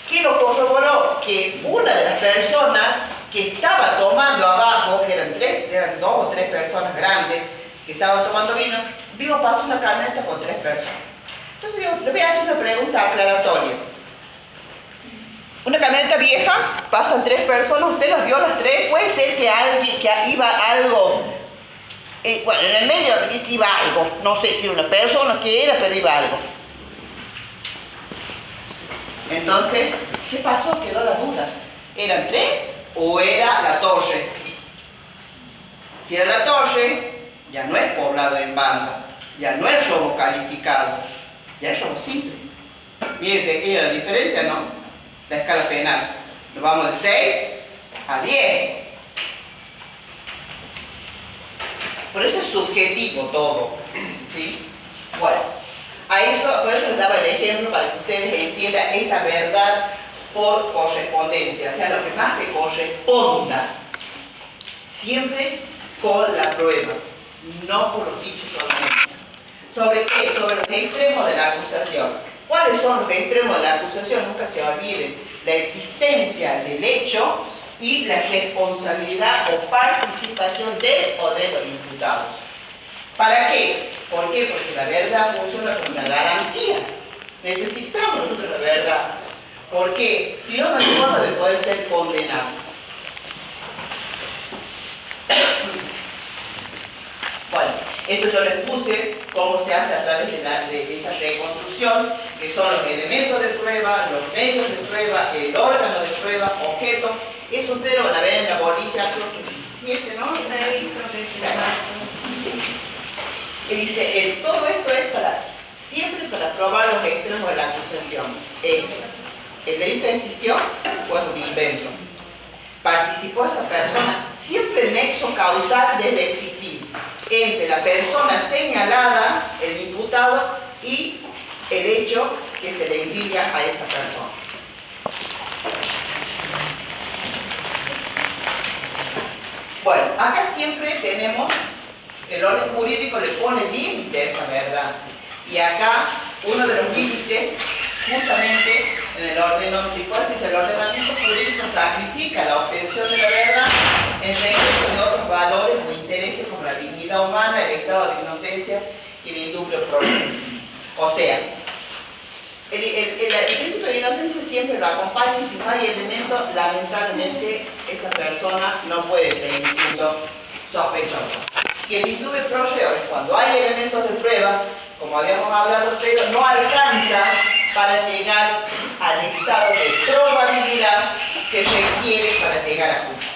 ¿Qué lo corroboró? Que una de las personas que estaba tomando abajo, que eran 2 o 3 personas grandes, que estaban tomando vino, vio pasó una camioneta con 3 personas. Entonces le voy a hacer una pregunta aclaratoria. Una camioneta vieja, pasan 3 personas, usted las vio las 3, puede ser que alguien, que iba algo, bueno, en el medio iba algo, no sé si una persona que era, pero iba algo. Entonces, ¿qué pasó? Quedó la duda. ¿Eran 3 o era la torre? Si era la torre, ya no es poblado en banda, ya no es robo calificado, ya es robo simple. Miren pequeña la diferencia, ¿no? La escala penal. Nos vamos de 6 a 10. Por eso es subjetivo todo, ¿sí? Bueno, por eso les daba el ejemplo para que ustedes entiendan esa verdad por correspondencia, o sea, lo que más se corresponda, siempre con la prueba, no por los dichos solamente. ¿Sobre qué? Sobre los extremos de la acusación. ¿Cuáles son los extremos de la acusación? Nunca se olviden. La existencia del hecho y la responsabilidad o participación de o de los imputados. ¿Para qué? ¿Por qué? Porque la verdad funciona como una garantía. Necesitamos nosotros la verdad. ¿Por qué? Si no, no hay forma de poder ser condenado. Bueno, esto yo les puse cómo se hace a través de esa reconstrucción, que son los elementos de prueba, los medios de prueba, el órgano de prueba, objetos. Eso ustedes lo van a ver en la bolilla, creo que 7, ¿no? Y dice, todo esto es siempre para probar los extremos de la acusación. ¿El delito existió? Pues un invento. ¿Participó esa persona? Siempre el nexo causal debe existir entre la persona señalada, el imputado, y el hecho que se le indica a esa persona. Bueno, acá siempre tenemos, el orden jurídico le pone límite a esa verdad. Y acá, uno de los límites, justamente en el el ordenamiento jurídico sacrifica la obtención de la verdad en respecto de otros valores o intereses como la dignidad humana, el estado de inocencia y el indubio problema. O sea, el principio de inocencia siempre lo acompaña y si no hay elementos, lamentablemente esa persona no puede seguir siendo sospechosa. Y el indubio problema es cuando hay elementos de prueba, como habíamos hablado, pero no alcanza para llegar al estado de probabilidad que requiere para llegar a juicio.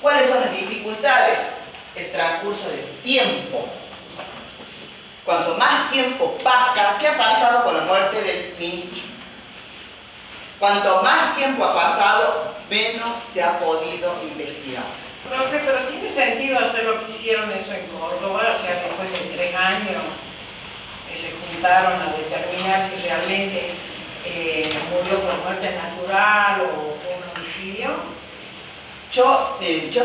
¿Cuáles son las dificultades? El transcurso del tiempo. Cuanto más tiempo pasa, ¿qué ha pasado con la muerte del ministro? Cuanto más tiempo ha pasado, menos se ha podido investigar. Profe, pero ¿tiene sentido hacer lo que hicieron eso en Córdoba? O sea, después de 3 años se juntaron a determinar si realmente murió por muerte natural o fue un homicidio. Yo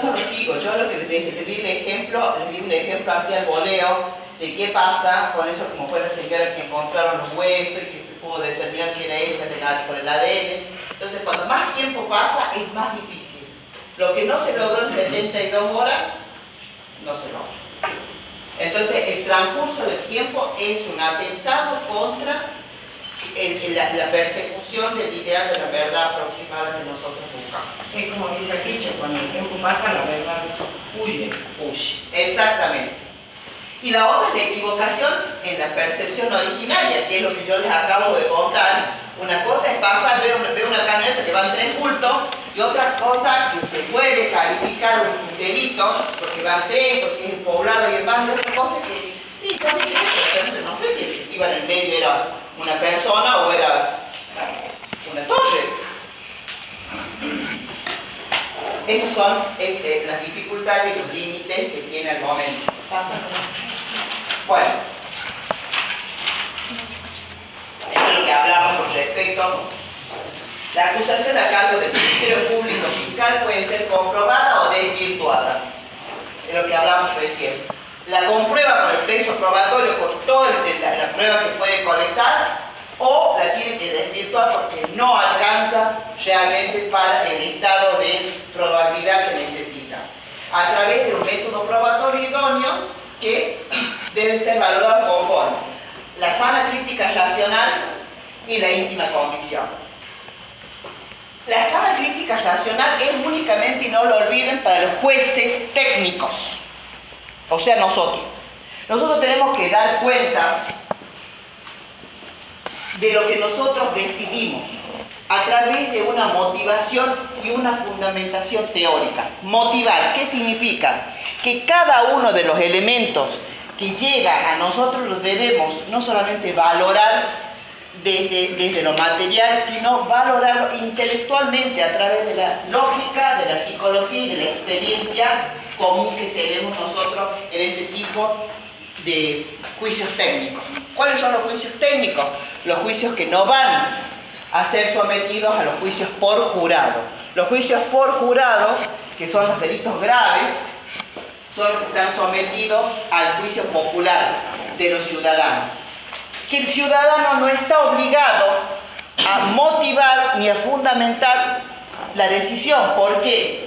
no lo sigo, yo lo que les di un ejemplo hacia el voleo de qué pasa con eso, como fue la señora que encontraron los huesos y que se pudo determinar que era ella por el ADN. Entonces, cuando más tiempo pasa, es más difícil. Lo que no se logró en 72 horas, no se logra. Entonces, el transcurso del tiempo es un atentado contra la persecución del ideal de la verdad aproximada que nosotros buscamos. Es como dice el dicho, cuando el tiempo pasa, la verdad huye. Exactamente. Y la otra es la equivocación en la percepción originaria, que es lo que yo les acabo de contar. Una cosa es pasar, ver una camioneta que van 3 bultos, y otra cosa que se puede calificar un delito, porque van 3, porque es el poblado y el bando, otra cosa que, sí, también pero no sé si el que iba en el medio era una persona o era una torre. Esas son las dificultades y los límites que tiene el momento. Bueno, esto es lo que hablamos con respecto. La acusación a cargo del Ministerio Público Fiscal puede ser comprobada o desvirtuada. de lo que hablamos recién. La comprueba con el plexo probatorio, con toda la prueba que puede colectar, o la tiene que desvirtuar porque no alcanza realmente para el estado de probabilidad que necesita. A través de un método probatorio idóneo que debe ser valorado conforme la sana crítica racional y la íntima convicción. La sana crítica racional es únicamente, y no lo olviden, para los jueces técnicos, o sea, nosotros. Nosotros tenemos que dar cuenta de lo que nosotros decidimos a través de una motivación y una fundamentación teórica. Motivar, ¿qué significa? Que cada uno de los elementos que llega a nosotros los debemos no solamente valorar desde lo material, sino valorarlo intelectualmente a través de la lógica, de la psicología y de la experiencia común que tenemos nosotros en este tipo de juicios técnicos. ¿Cuáles son los juicios técnicos? Los juicios que no van a ser sometidos a los juicios por jurado. Los juicios por jurado, que son los delitos graves, son los que están sometidos al juicio popular de los ciudadanos. Que el ciudadano no está obligado a motivar ni a fundamentar la decisión. ¿Por qué?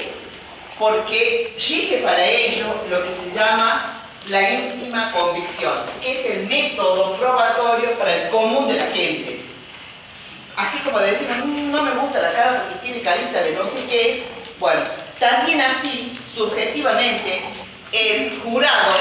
Porque rige para ello lo que se llama la íntima convicción, que es el método probatorio para el común de la gente. Así como decimos, no me gusta la cara porque tiene carita de no sé qué, bueno, también así, subjetivamente, el jurado,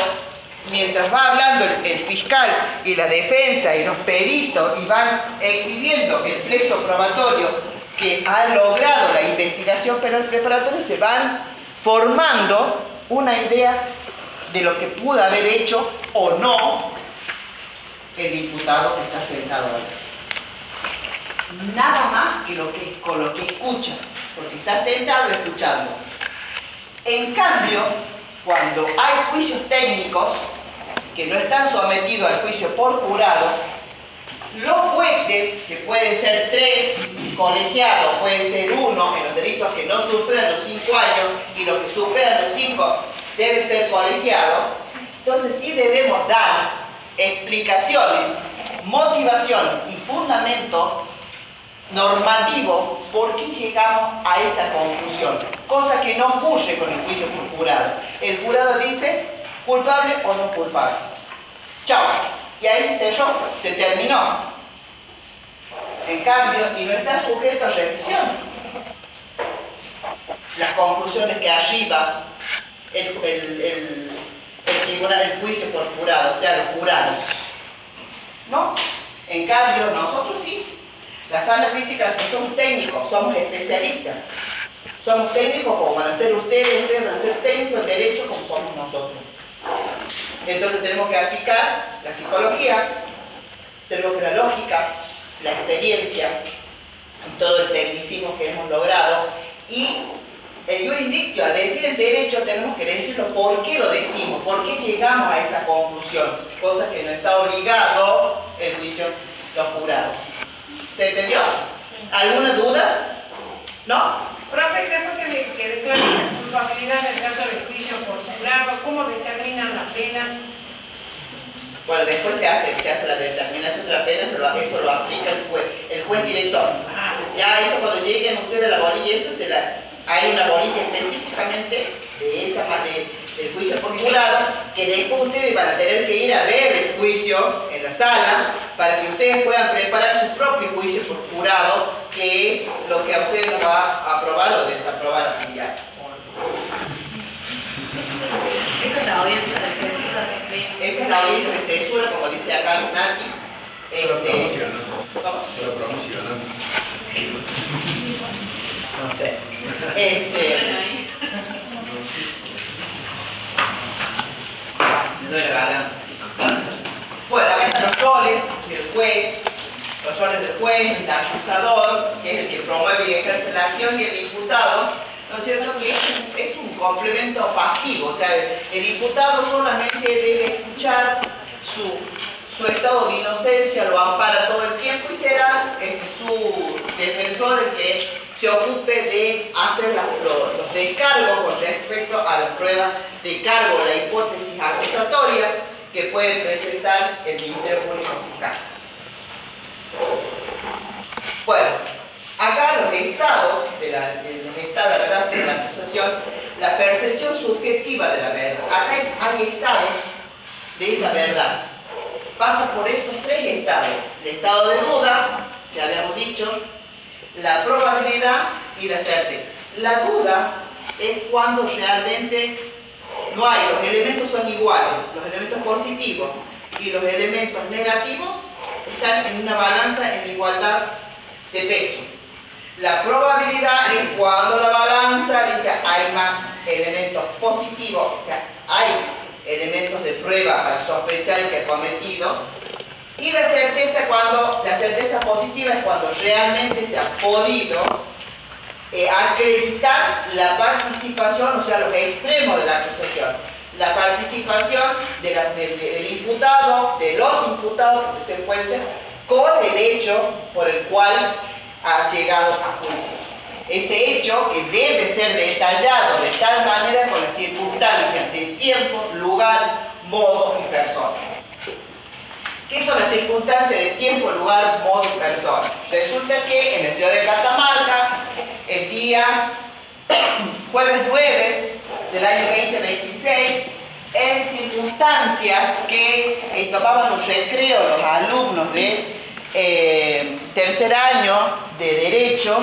mientras va hablando el fiscal y la defensa y los peritos y van exhibiendo el plexo probatorio que ha logrado la investigación penal preparatoria, se van formando una idea de lo que pudo haber hecho o no el imputado que está sentado ahí. Nada más que con lo que escucha, porque está sentado escuchando. En cambio, cuando hay juicios técnicos que no están sometidos al juicio por jurado, los jueces, que pueden ser 3 colegiados, pueden ser 1 en los delitos que no superan los 5 años, y los que superan los 5 deben ser colegiados, entonces sí debemos dar explicaciones, motivaciones y fundamentos normativos por qué llegamos a esa conclusión, cosa que no ocurre con el juicio por jurado. El jurado dice culpable o no culpable. Chao. Y ahí se cerró, se terminó. En cambio, y no está sujeto a revisión. Las conclusiones que arriba el tribunal, el juicio por jurado, o sea, los jurados. ¿No? En cambio, nosotros sí. La sana crítica, que somos técnicos, somos especialistas. Somos técnicos como van a ser ustedes van a ser técnicos en derecho como somos nosotros. Entonces tenemos que aplicar la psicología, tenemos que la lógica, la experiencia y todo el tecnicismo que hemos logrado. Y el jurisdictio, al decir el derecho, tenemos que decirlo por qué lo decimos, por qué llegamos a esa conclusión, cosa que no está obligado el juicio, los jurados. ¿Se entendió? ¿Alguna duda? ¿No? Profe, después que declaran la culpabilidad en el caso del juicio por jurado, ¿cómo determinan la pena? Bueno, después se hace la determinación de la pena, eso lo aplica el juez director. Ya eso cuando lleguen ustedes a la bolilla, eso hay una bolilla específicamente del juicio por jurado, que después ustedes van a tener que ir a ver el juicio en la sala para que ustedes puedan preparar su propio juicio por jurado, que es lo que a ustedes nos va a aprobar o desaprobar al final. Esa es la audiencia de censura de pleno. Esa es la audiencia de censura, como dice acá Nati. Solo promocionando. No sé. Me doy la garganta. Bueno, acá están los roles del juez, los roles del juez, el acusador, que es el que promueve y ejerce la acción, y el imputado, ¿no es cierto? Que es un complemento pasivo, o sea, el imputado solamente debe escuchar su estado de inocencia, lo ampara todo el tiempo y será su defensor el que se ocupe de hacer los descargos con respecto a la prueba de cargo, la hipótesis acusatoria que puede presentar el Ministerio Público Fiscal. Bueno, acá los estados de la verdad de la acusación, la percepción subjetiva de la verdad. Acá hay estados de esa verdad. Pasa por estos tres estados: el estado de duda, que habíamos dicho, la probabilidad y la certeza. La duda es cuando realmente no hay, los elementos son iguales, los elementos positivos y los elementos negativos están en una balanza en igualdad de peso. La probabilidad es cuando la balanza dice hay más elementos positivos, o sea, hay elementos de prueba para sospechar que ha cometido. Y la certeza positiva es cuando realmente se ha podido acreditar la participación, o sea, los extremos de la acusación. La participación del imputado, de los imputados, porque se puede ser, con el hecho por el cual ha llegado a juicio. Ese hecho que debe ser detallado de tal manera con las circunstancias de tiempo, lugar, modo y persona. ¿Qué son las circunstancias de tiempo, lugar, modo y persona? Resulta que en la ciudad de Catamarca, el día jueves 9 del año 2026, en circunstancias que tomaban un recreo los alumnos de tercer año de Derecho,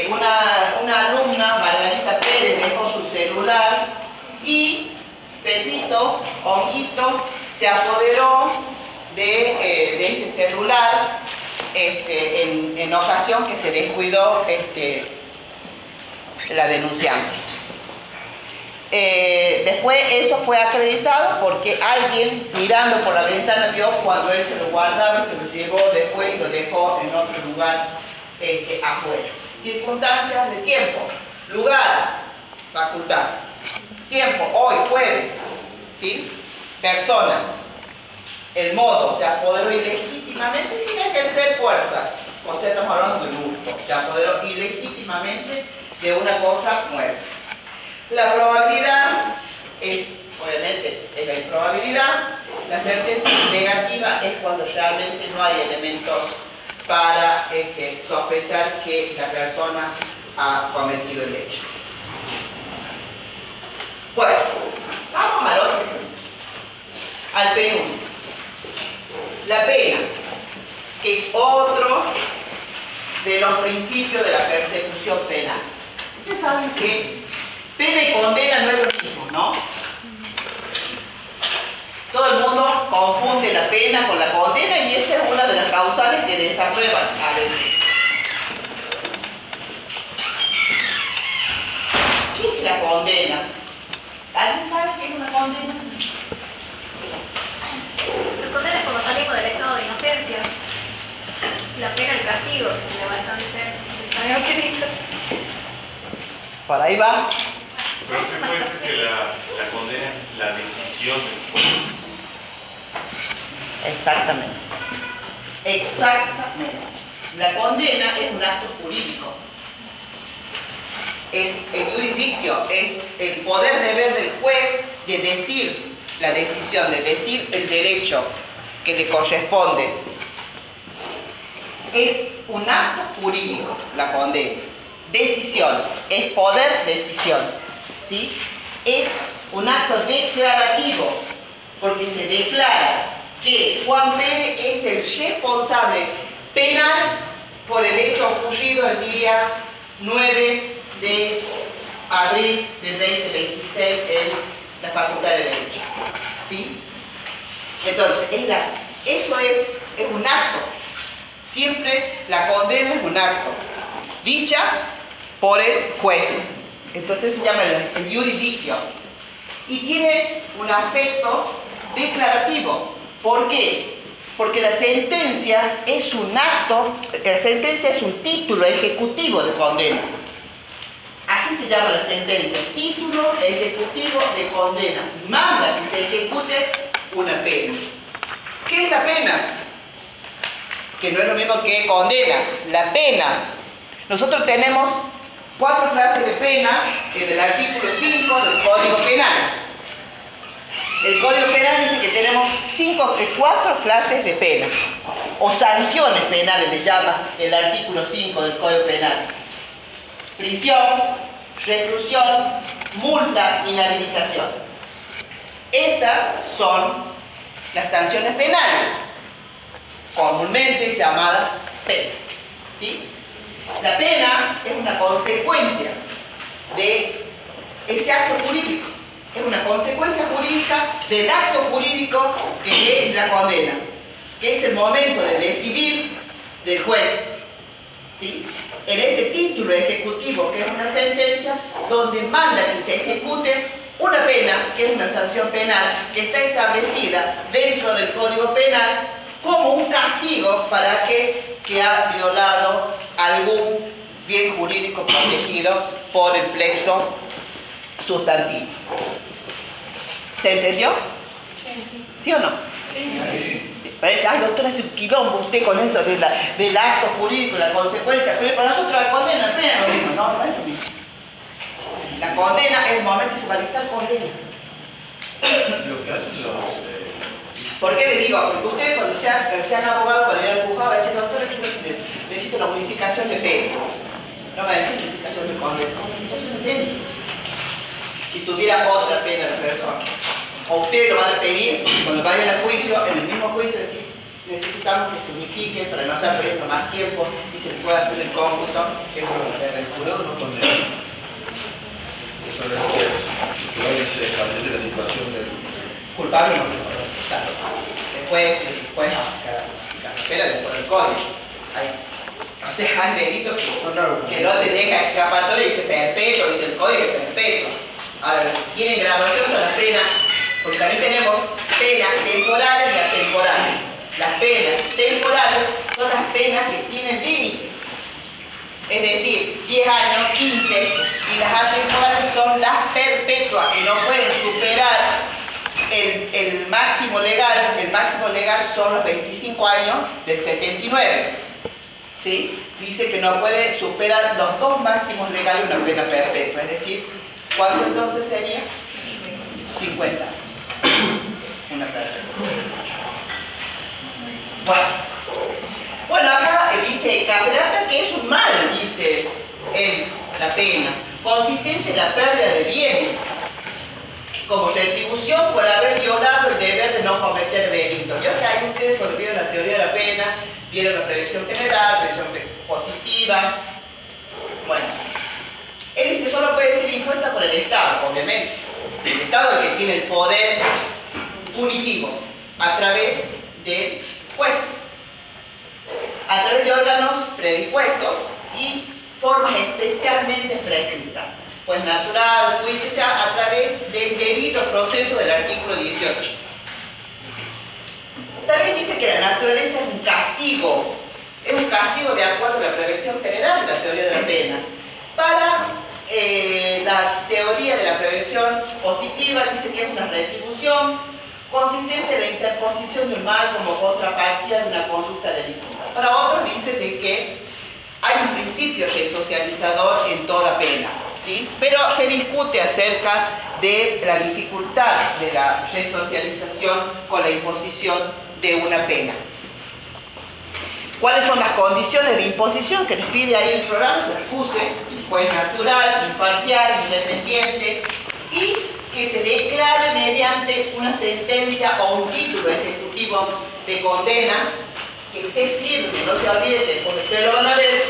una alumna, Margarita Pérez, dejó su celular y Pepito, Honguito, se apoderó de ese celular en ocasión que se descuidó la denunciante. Después eso fue acreditado porque alguien mirando por la ventana vio cuando él se lo guardaba y se lo llevó después y lo dejó en otro lugar afuera. Circunstancias de tiempo, lugar, facultad. Tiempo, hoy, jueves, ¿sí? Persona, el modo, se apoderó ilegítimamente sin ejercer fuerza. O sea, estamos hablando de hurto, se apoderó ilegítimamente de una cosa nueva. La probabilidad es, obviamente, es la improbabilidad. La certeza negativa es cuando realmente no hay elementos para sospechar que la persona ha cometido el hecho. Bueno, vamos al otro punto, al penúltimo. La pena, que es otro de los principios de la persecución penal. Ustedes saben que pena y condena no es lo mismo, ¿no? Todo el mundo confunde la pena con la condena y esa es una de las causales que desaprueban a veces. ¿Qué es la condena? ¿Alguien sabe qué es una condena? La condena es cuando salimos del estado de inocencia. La pena, el castigo que se le va a establecer. Por ahí va. Pero usted puede decir que la condena es la decisión del juez. Exactamente. Exactamente. La condena es un acto jurídico. Es el jurisdictio, es el poder deber del juez de decir la decisión, de decir el derecho que le corresponde. Es un acto jurídico, la condena. Decisión, es poder decisión, ¿sí? Es un acto declarativo, porque se declara que Juan Pérez es el responsable penal por el hecho ocurrido el día 9 de abril del 2026 en la Facultad de Derecho, ¿sí? Entonces, eso es un acto. Siempre la condena es un acto, dicha por el juez. Entonces se llama el jurisdictio. Y tiene un aspecto declarativo. ¿Por qué? Porque la sentencia es un acto, la sentencia es un título ejecutivo de condena. Así se llama la sentencia, título ejecutivo de condena. Manda que se ejecute una pena. ¿Qué es la pena? Que no es lo mismo que condena. La pena Nosotros tenemos 4 clases de pena del artículo 5 del Código Penal. El Código Penal dice que tenemos 4 clases de pena, o sanciones penales le llama el artículo 5 del Código Penal. Prisión, reclusión, multa, inhabilitación. Esas son las sanciones penales, comúnmente llamadas penas, ¿sí? La pena es una consecuencia de ese acto jurídico, es una consecuencia jurídica del acto jurídico que es la condena, que es el momento de decidir del juez, ¿sí? En ese título ejecutivo, que es una sentencia, donde manda que se ejecute una pena, que es una sanción penal, que está establecida dentro del Código Penal como un castigo para aquel que ha violado algún bien jurídico protegido por el plexo sustantivo. ¿Se entendió? ¿Sí o no? Sí. Parece, ay doctora, es un quilombo usted con eso del acto jurídico, la consecuencia, pero para nosotros la condena, la pena es lo mismo, no es lo mismo. La condena es el momento que se va a dictar condena. ¿Por qué le digo? Porque ustedes cuando sean abogados para ir al juzgado van a decir, doctor, necesito una unificación de pena. No va a decir unificación de condena, unificación de pena. Si tuviera otra pena la persona. O ustedes lo van a pedir cuando vayan al juicio, en el mismo juicio decir, necesitamos que se unifique para no estar perdiendo más tiempo y se pueda hacer el cómputo. Eso es lo que el jurado no condena. Eso es lo que se establece la situación del culpable no. Claro. Después la después del código. O sea, hay delitos que no te deja escapatoria y dice perpetuo, dice el código es perpetuo. Ahora, los que tienen graduación son las penas, porque también tenemos penas temporales y atemporales. Las penas temporales son las penas que tienen límites. Es decir, 10 años, 15, y las atemporales son las perpetuas, que no pueden superar el máximo legal. El máximo legal son los 25 años del 79. ¿Sí? Dice que no puede superar los 2 máximos legales una pena perpetua. Es decir, ¿cuánto entonces sería? 50. Una perpetua. Bueno, acá dice Caperata que es un mal, dice la pena, consistente en la pérdida de bienes, como retribución por haber violado el deber de no cometer delito. Yo que hay ustedes cuando vieron la teoría de la pena, vieron la prevención general, prevención positiva. Bueno, él dice que solo puede ser impuesta por el Estado, obviamente. El Estado es el que tiene el poder punitivo a través del juez, a través de órganos predispuestos y formas especialmente prescritas. Pues natural, juicio, a través del debido proceso del artículo 18. También dice que la naturaleza es un castigo de acuerdo a la prevención general de la teoría de la pena. Para la teoría de la prevención positiva dice que es una retribución consistente en la interposición de un mal como contrapartida de una conducta delictiva. Para otros dice de que hay un principio resocializador en toda pena, ¿sí? Pero se discute acerca de la dificultad de la resocialización con la imposición de una pena. ¿Cuáles son las condiciones de imposición que les pide ahí el programa? Se las puse: juez natural, imparcial, independiente, y que se declare mediante una sentencia o un título ejecutivo de condena que esté firme. No se olviden, porque ustedes lo van a ver,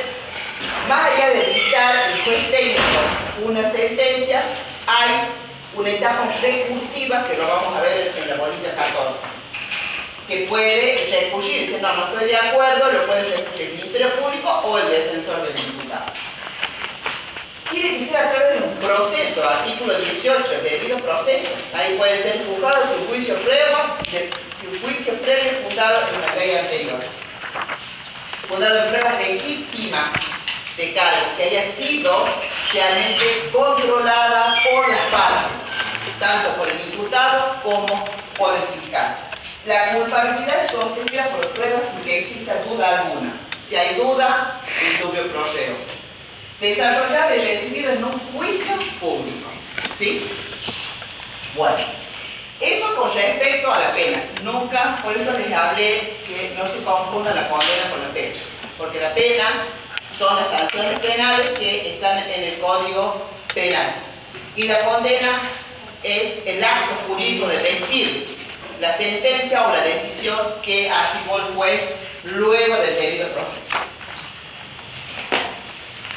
más allá de dictar el juez técnico una sentencia, hay una etapa recursiva que lo vamos a ver en la bolilla 14, que puede recurrir, dice no estoy de acuerdo, lo puede recurrir el Ministerio Público o el defensor del imputado. Tiene que ser a través de un proceso, artículo 18, el debido proceso. Ahí puede ser juzgado su juicio previo fundado en la ley anterior. Fundado en pruebas legítimas de cargo, que haya sido realmente controlada por las partes, tanto por el imputado como por el fiscal. La culpabilidad es sostenida por pruebas sin que exista duda alguna. Si hay duda, el dubio pro reo. desarrollado y recibido en un juicio público. ¿Sí? Bueno, eso con respecto a la pena. Nunca, por eso les hablé que no se confunda la condena con la pena. Porque la pena son las sanciones penales que están en el Código Penal. Y la condena es el acto jurídico de decir la sentencia o la decisión que archivó el juez luego del debido proceso.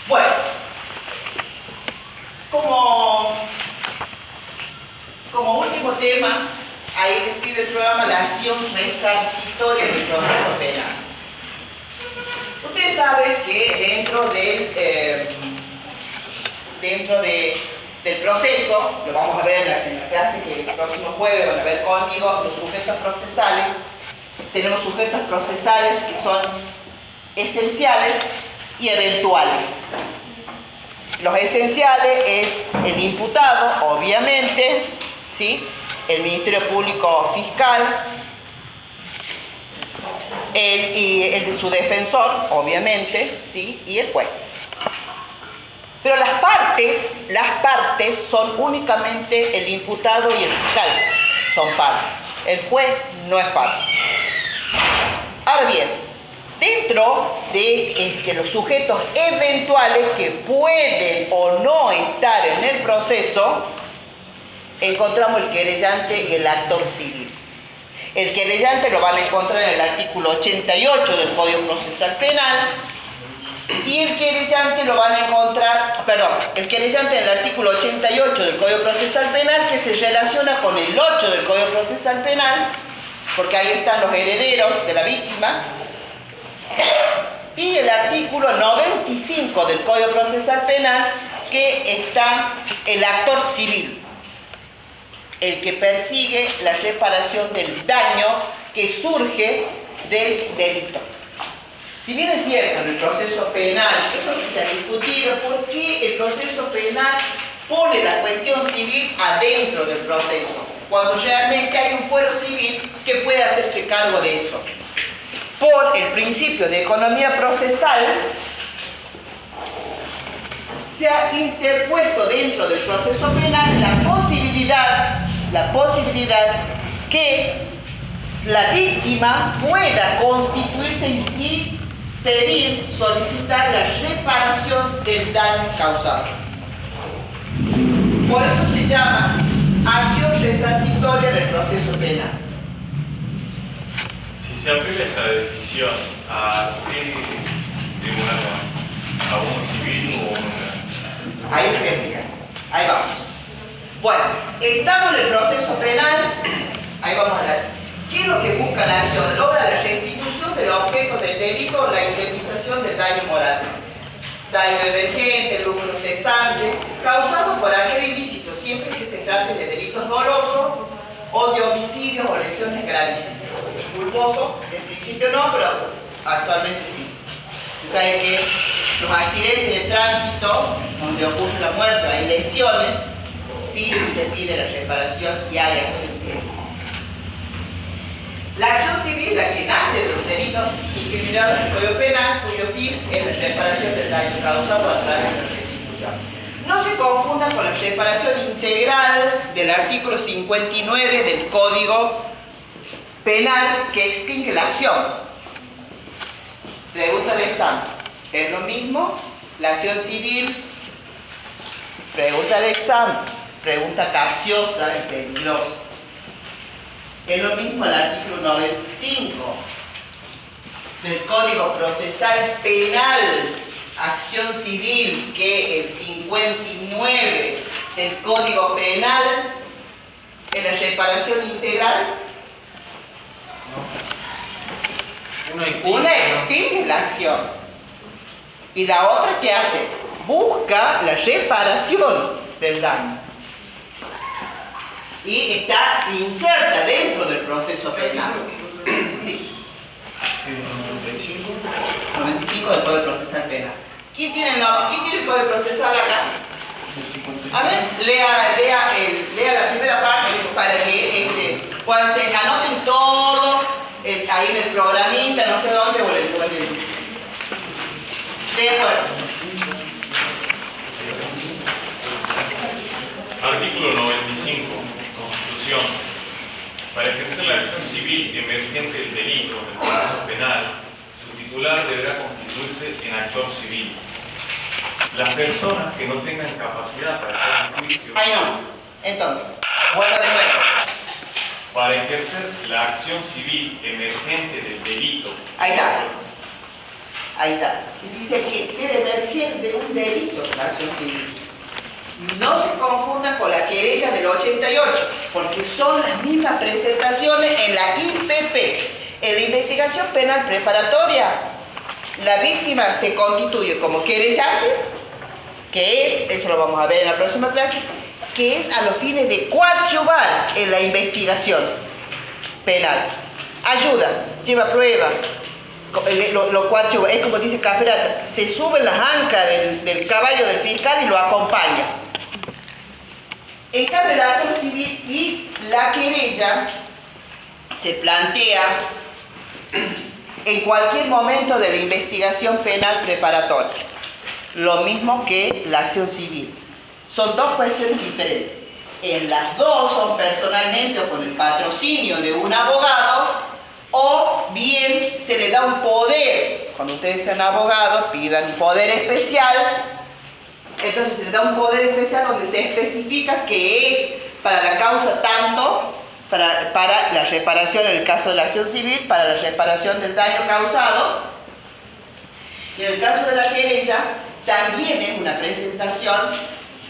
Bueno, como último tema, ahí describe el programa la acción resarcitoria del proceso penal. Ustedes saben que del proceso, lo vamos a ver en la clase que el próximo jueves van a ver conmigo, los sujetos procesales. Tenemos sujetos procesales que son esenciales y eventuales. Los esenciales es el imputado, obviamente, ¿sí? El Ministerio Público Fiscal, el de su defensor, obviamente, ¿sí? Y el juez. Pero las partes son únicamente el imputado y el fiscal, son partes. El juez no es parte. Ahora bien, dentro de los sujetos eventuales que pueden o no estar en el proceso, encontramos el querellante y el actor civil. El querellante lo van a encontrar en el artículo 88 del Código Procesal Penal, y el querellante lo van a encontrar, el querellante en el artículo 88 del Código Procesal Penal, que se relaciona con el 8 del Código Procesal Penal, porque ahí están los herederos de la víctima, y el artículo 95 del Código Procesal Penal, que está el actor civil, el que persigue la reparación del daño que surge del delito. Si bien es cierto, en el proceso penal, eso es lo que se ha discutido, ¿por qué el proceso penal pone la cuestión civil adentro del proceso? Cuando realmente hay un fuero civil que puede hacerse cargo de eso. Por el principio de economía procesal, se ha interpuesto dentro del proceso penal la posibilidad que la víctima pueda constituirse y pedir, solicitar la reparación del daño causado. Por eso se llama acción resarcitoria del proceso penal. Si se apela esa decisión, ¿a qué tribunal va? ¿A uno civil o a uno penal? Ahí te voy a explicar. Ahí vamos. Bueno, estamos en el proceso penal. Ahí vamos a ver. ¿Qué es lo que busca la acción? Logra la restitución del objeto del delito o la indemnización del daño moral. Daño emergente, lucro cesante, causado por aquel ilícito, siempre que se trate de delitos dolosos o de homicidios o lesiones gravísimas. Culposo, en principio no, pero actualmente sí. Usted sabe que los accidentes de tránsito, donde ocurre la muerte, hay lesiones, sí se pide la reparación y hay acción civil. La acción civil, la que nace de los delitos incriminados en el Código Penal, cuyo fin es la reparación del daño causado a través de la restitución. No se confunda con la reparación integral del artículo 59 del Código Penal, que extingue la acción. Pregunta de examen. ¿Es lo mismo? La acción civil, pregunta de examen, pregunta capciosa y peligrosa. Es lo mismo el artículo 95 del Código Procesal Penal, acción civil, que el 59 del Código Penal, en la reparación integral. Una extingue la acción y la otra, ¿qué hace? Busca la reparación del daño. Y está inserta dentro del proceso penal. Sí. 95 del Código Procesal Penal. ¿Quién tiene el Código Procesal acá? A ver, lea la primera parte para que cuando se anoten todo ahí en el programita, no sé dónde, o en el. De acuerdo. Para ejercer la acción civil emergente del delito en el proceso penal, su titular deberá constituirse en actor civil. Las personas que no tengan capacidad para hacer un juicio... Ahí no. Entonces, vuelvo de nuevo. Para ejercer la acción civil emergente del delito... Ahí está. Ahí está. Dice que debe emerger de un delito la acción civil. No se confundan con la querella del 88, porque son las mismas presentaciones en la IPP. En la investigación penal preparatoria, la víctima se constituye como querellante, que es, eso lo vamos a ver en la próxima clase, que es a los fines de coadyuvar en la investigación penal. Ayuda, lleva prueba, lo coadyuva, es como dice Cafferata, se sube en las ancas del caballo del fiscal y lo acompaña. En cambio, el actor civil y la querella se plantea en cualquier momento de la investigación penal preparatoria, lo mismo que la acción civil. Son dos cuestiones diferentes. En las dos son personalmente o con el patrocinio de un abogado, o bien se le da un poder. Cuando ustedes sean abogados, pidan un poder especial. Entonces se le da un poder especial donde se especifica que es para la causa tanto, para la reparación en el caso de la acción civil, para la reparación del daño causado. Y en el caso de la querella, también es una presentación,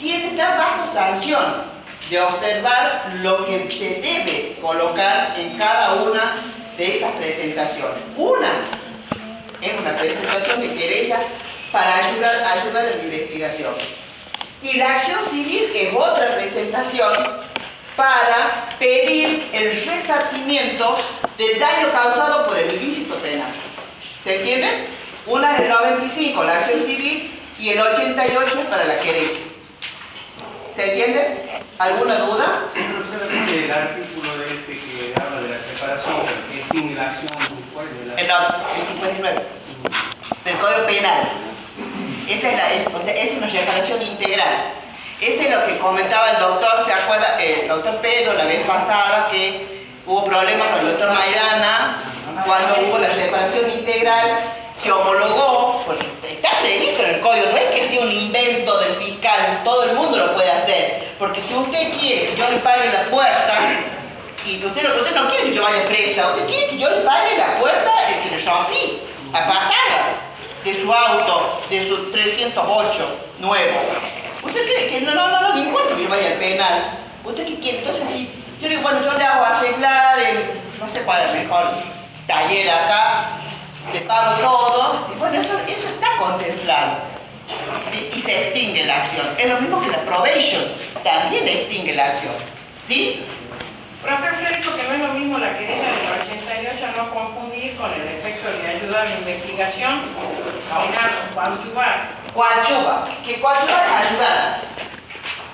tiene que estar bajo sanción de observar lo que se debe colocar en cada una de esas presentaciones. Una es una presentación de querella para ayudar en la investigación. Y la acción civil es otra presentación para pedir el resarcimiento del daño causado por el ilícito penal. ¿Se entiende? Una es el 95, la acción civil, y el 88 es para la querella. ¿Se entiende? ¿Alguna duda? El artículo de este que habla de la separación, que extingue la acción, ¿cuál es El 59 del Código Penal. Esa es una reparación integral. Ese es lo que comentaba el doctor, ¿se acuerda? El doctor Pedro la vez pasada, que hubo problemas con el doctor Maidana, cuando hubo la reparación integral, se homologó, porque está previsto en el código, no es que sea un invento del fiscal, todo el mundo lo puede hacer, porque si usted quiere que yo le pague la puerta, y usted no quiere que yo vaya presa, usted quiere que yo le pague la puerta que le rompí, a patada, de su auto, de su 308 nuevo. ¿Usted cree que no le importa que yo vaya al penal? ¿Usted qué quiere? Entonces, si yo le digo, bueno, yo le hago arreglar no sé cuál es el mejor taller acá, le pago todo, y bueno, eso está contemplado, ¿sí? Y se extingue la acción. Es lo mismo que la probation, también extingue la acción, ¿sí? Profe, usted dijo que no es lo mismo la querella del 88, no confundir con el efecto de ayudar a la investigación penal o coadyuvar. Coadyuva, que coadyuvar es ayudar.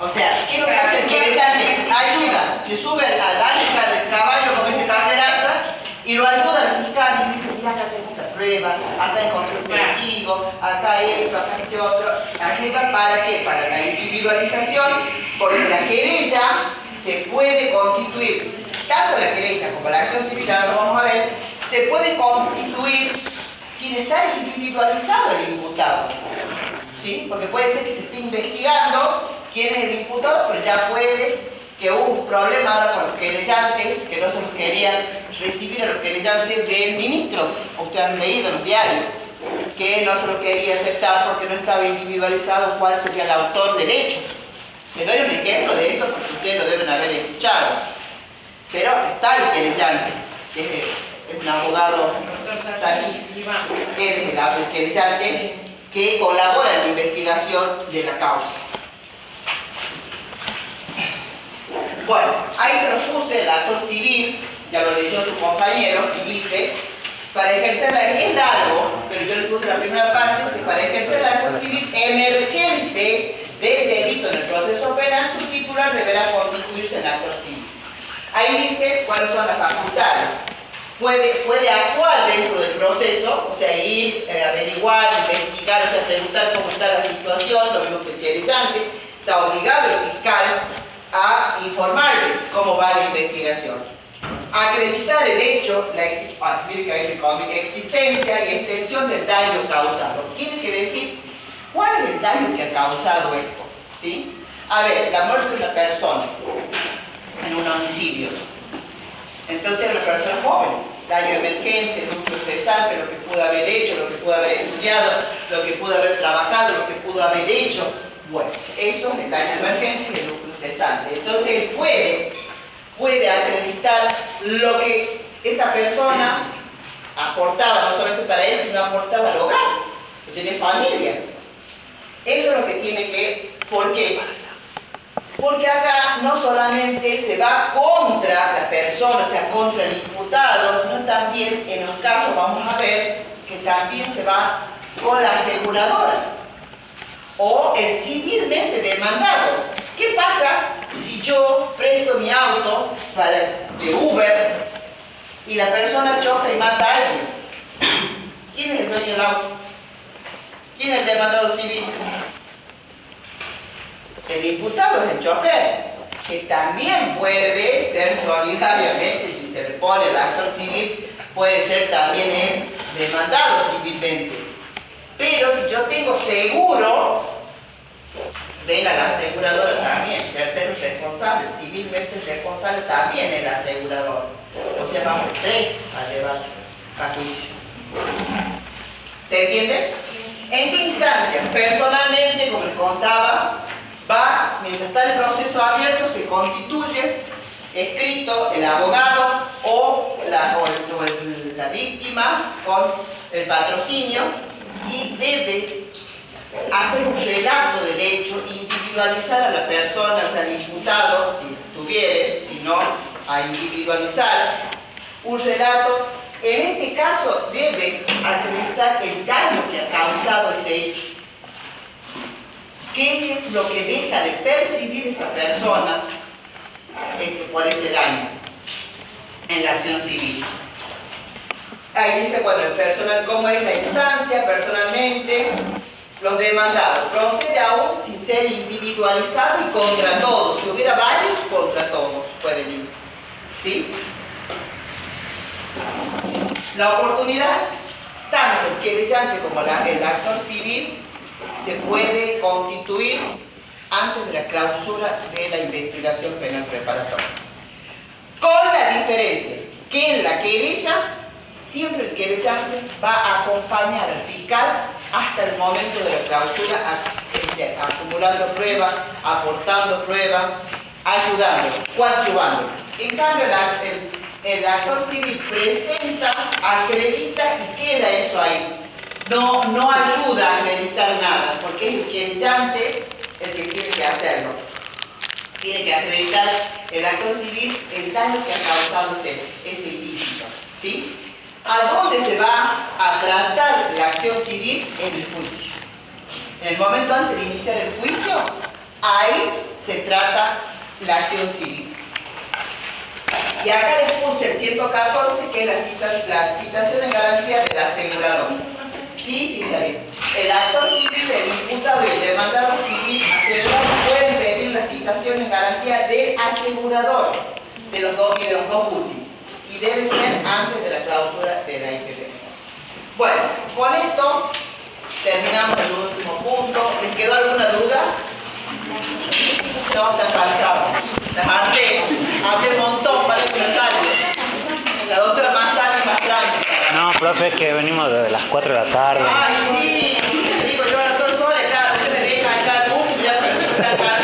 O sea, ¿qué es lo que hace el querellante? Ayuda, se sube al alca del caballo, como dice Cafferata, y lo ayuda al fiscal y dice, mira, acá tengo esta prueba, acá encontré un testigo, acá esto, acá este otro. Ayuda para qué? Para la individualización, porque la querella se puede constituir, tanto la querella como la acción civil, ahora lo vamos a ver, se puede constituir sin estar individualizado el imputado, ¿sí? Porque puede ser que se esté investigando quién es el imputado, pero ya puede que hubo un problema ahora con los querellantes, que no se los querían recibir a los querellantes del ministro, ustedes han leído en los diarios, que no se los quería aceptar porque no estaba individualizado cuál sería el autor del hecho. Les doy un ejemplo de esto porque ustedes lo deben haber escuchado. Pero está el querellante, que es un abogado, él es el querellante que colabora en la investigación de la causa. Bueno, ahí se los puse el actor civil, ya lo leyó su compañero, y dice, para ejercer es largo, pero yo le puse la primera parte, es que para ejercer la acción civil emergente del delito en el proceso penal, su titular deberá constituirse en actor civil. Ahí dice cuáles son las facultades. Puede actuar dentro del proceso, o sea, ir, averiguar, investigar, o sea, preguntar cómo está la situación, lo mismo que el querellante, está obligado el fiscal a informarle cómo va la investigación. acreditar el hecho, mire que hay existencia y extensión del daño causado. Tiene que decir cuál es el daño que ha causado esto, ¿sí? A ver, la muerte de una persona en un homicidio. Entonces una persona joven, daño emergente, núcleo cesante, lo que pudo haber hecho, lo que pudo haber estudiado, lo que pudo haber trabajado, lo que pudo haber hecho. Bueno, eso es el daño emergente y el núcleo cesante. Entonces él puede acreditar lo que esa persona aportaba, no solamente para él, sino aportaba al hogar, que tiene familia. Eso es lo que tiene que... ¿Por qué? Porque acá no solamente se va contra la persona, o sea, contra el imputado, sino también, en un caso vamos a ver, que también se va con la aseguradora o el civilmente demandado. ¿Qué pasa si yo presto mi auto de Uber y la persona choca y mata a alguien? ¿Quién es el dueño del auto? ¿Quién es el demandado civil? El imputado es el chofer, que también puede ser solidariamente, si se le pone el actor civil, puede ser también el demandado civilmente. Pero si yo tengo seguro, ven a la aseguradora también, tercero responsable, civilmente responsable también el asegurador. O sea, vamos tres a llevar a juicio. ¿Se entiende? ¿En qué instancias? Personalmente, como les contaba, mientras está el proceso abierto, se constituye escrito el abogado o la víctima con el patrocinio y debe hacer un relato del hecho, individualizar a la persona, o sea, al imputado, si tuviere, si no, a individualizar un relato. En este caso debe acreditar el daño que ha causado ese hecho. ¿Qué es lo que deja de percibir esa persona por ese daño en la acción civil? Ahí dice, bueno, el personal, ¿cómo es la instancia? Personalmente, los demandados. Procede aún sin ser individualizado y contra todos. Si hubiera varios, contra todos pueden ir. ¿Sí? La oportunidad, tanto el querellante como el actor civil, se puede constituir antes de la clausura de la investigación penal preparatoria. Con la diferencia que en la querella, siempre el querellante va a acompañar al fiscal hasta el momento de la clausura, acumulando pruebas, aportando pruebas, ayudando, coadyuvando. En cambio, el actor civil presenta, acredita y queda eso ahí. No ayuda a acreditar nada, porque es el querellante el que tiene que hacerlo. Tiene que acreditar el actor civil el daño que ha causado ese ilícito. ¿Sí? ¿A dónde se va a tratar la acción civil? En el juicio. En el momento antes de iniciar el juicio, ahí se trata la acción civil. Y acá les puse el 114, que es la citación en garantía del asegurador. Sí, está bien. El actor civil, el imputado y el demandado civil asegurado pueden pedir la citación en garantía del asegurador de los dos últimos. Y debe ser antes de la clausura de la IGP. Bueno, con esto terminamos el último punto. ¿Les quedó alguna duda? No, están cansados. Las harté. Hablé un montón para que me salga. La doctora más sana y más tranquila. No, profe, es que venimos de las 4 de la tarde. Ay, sí, digo yo a las 2 horas, claro, usted me deja acá, ya, pero está acá.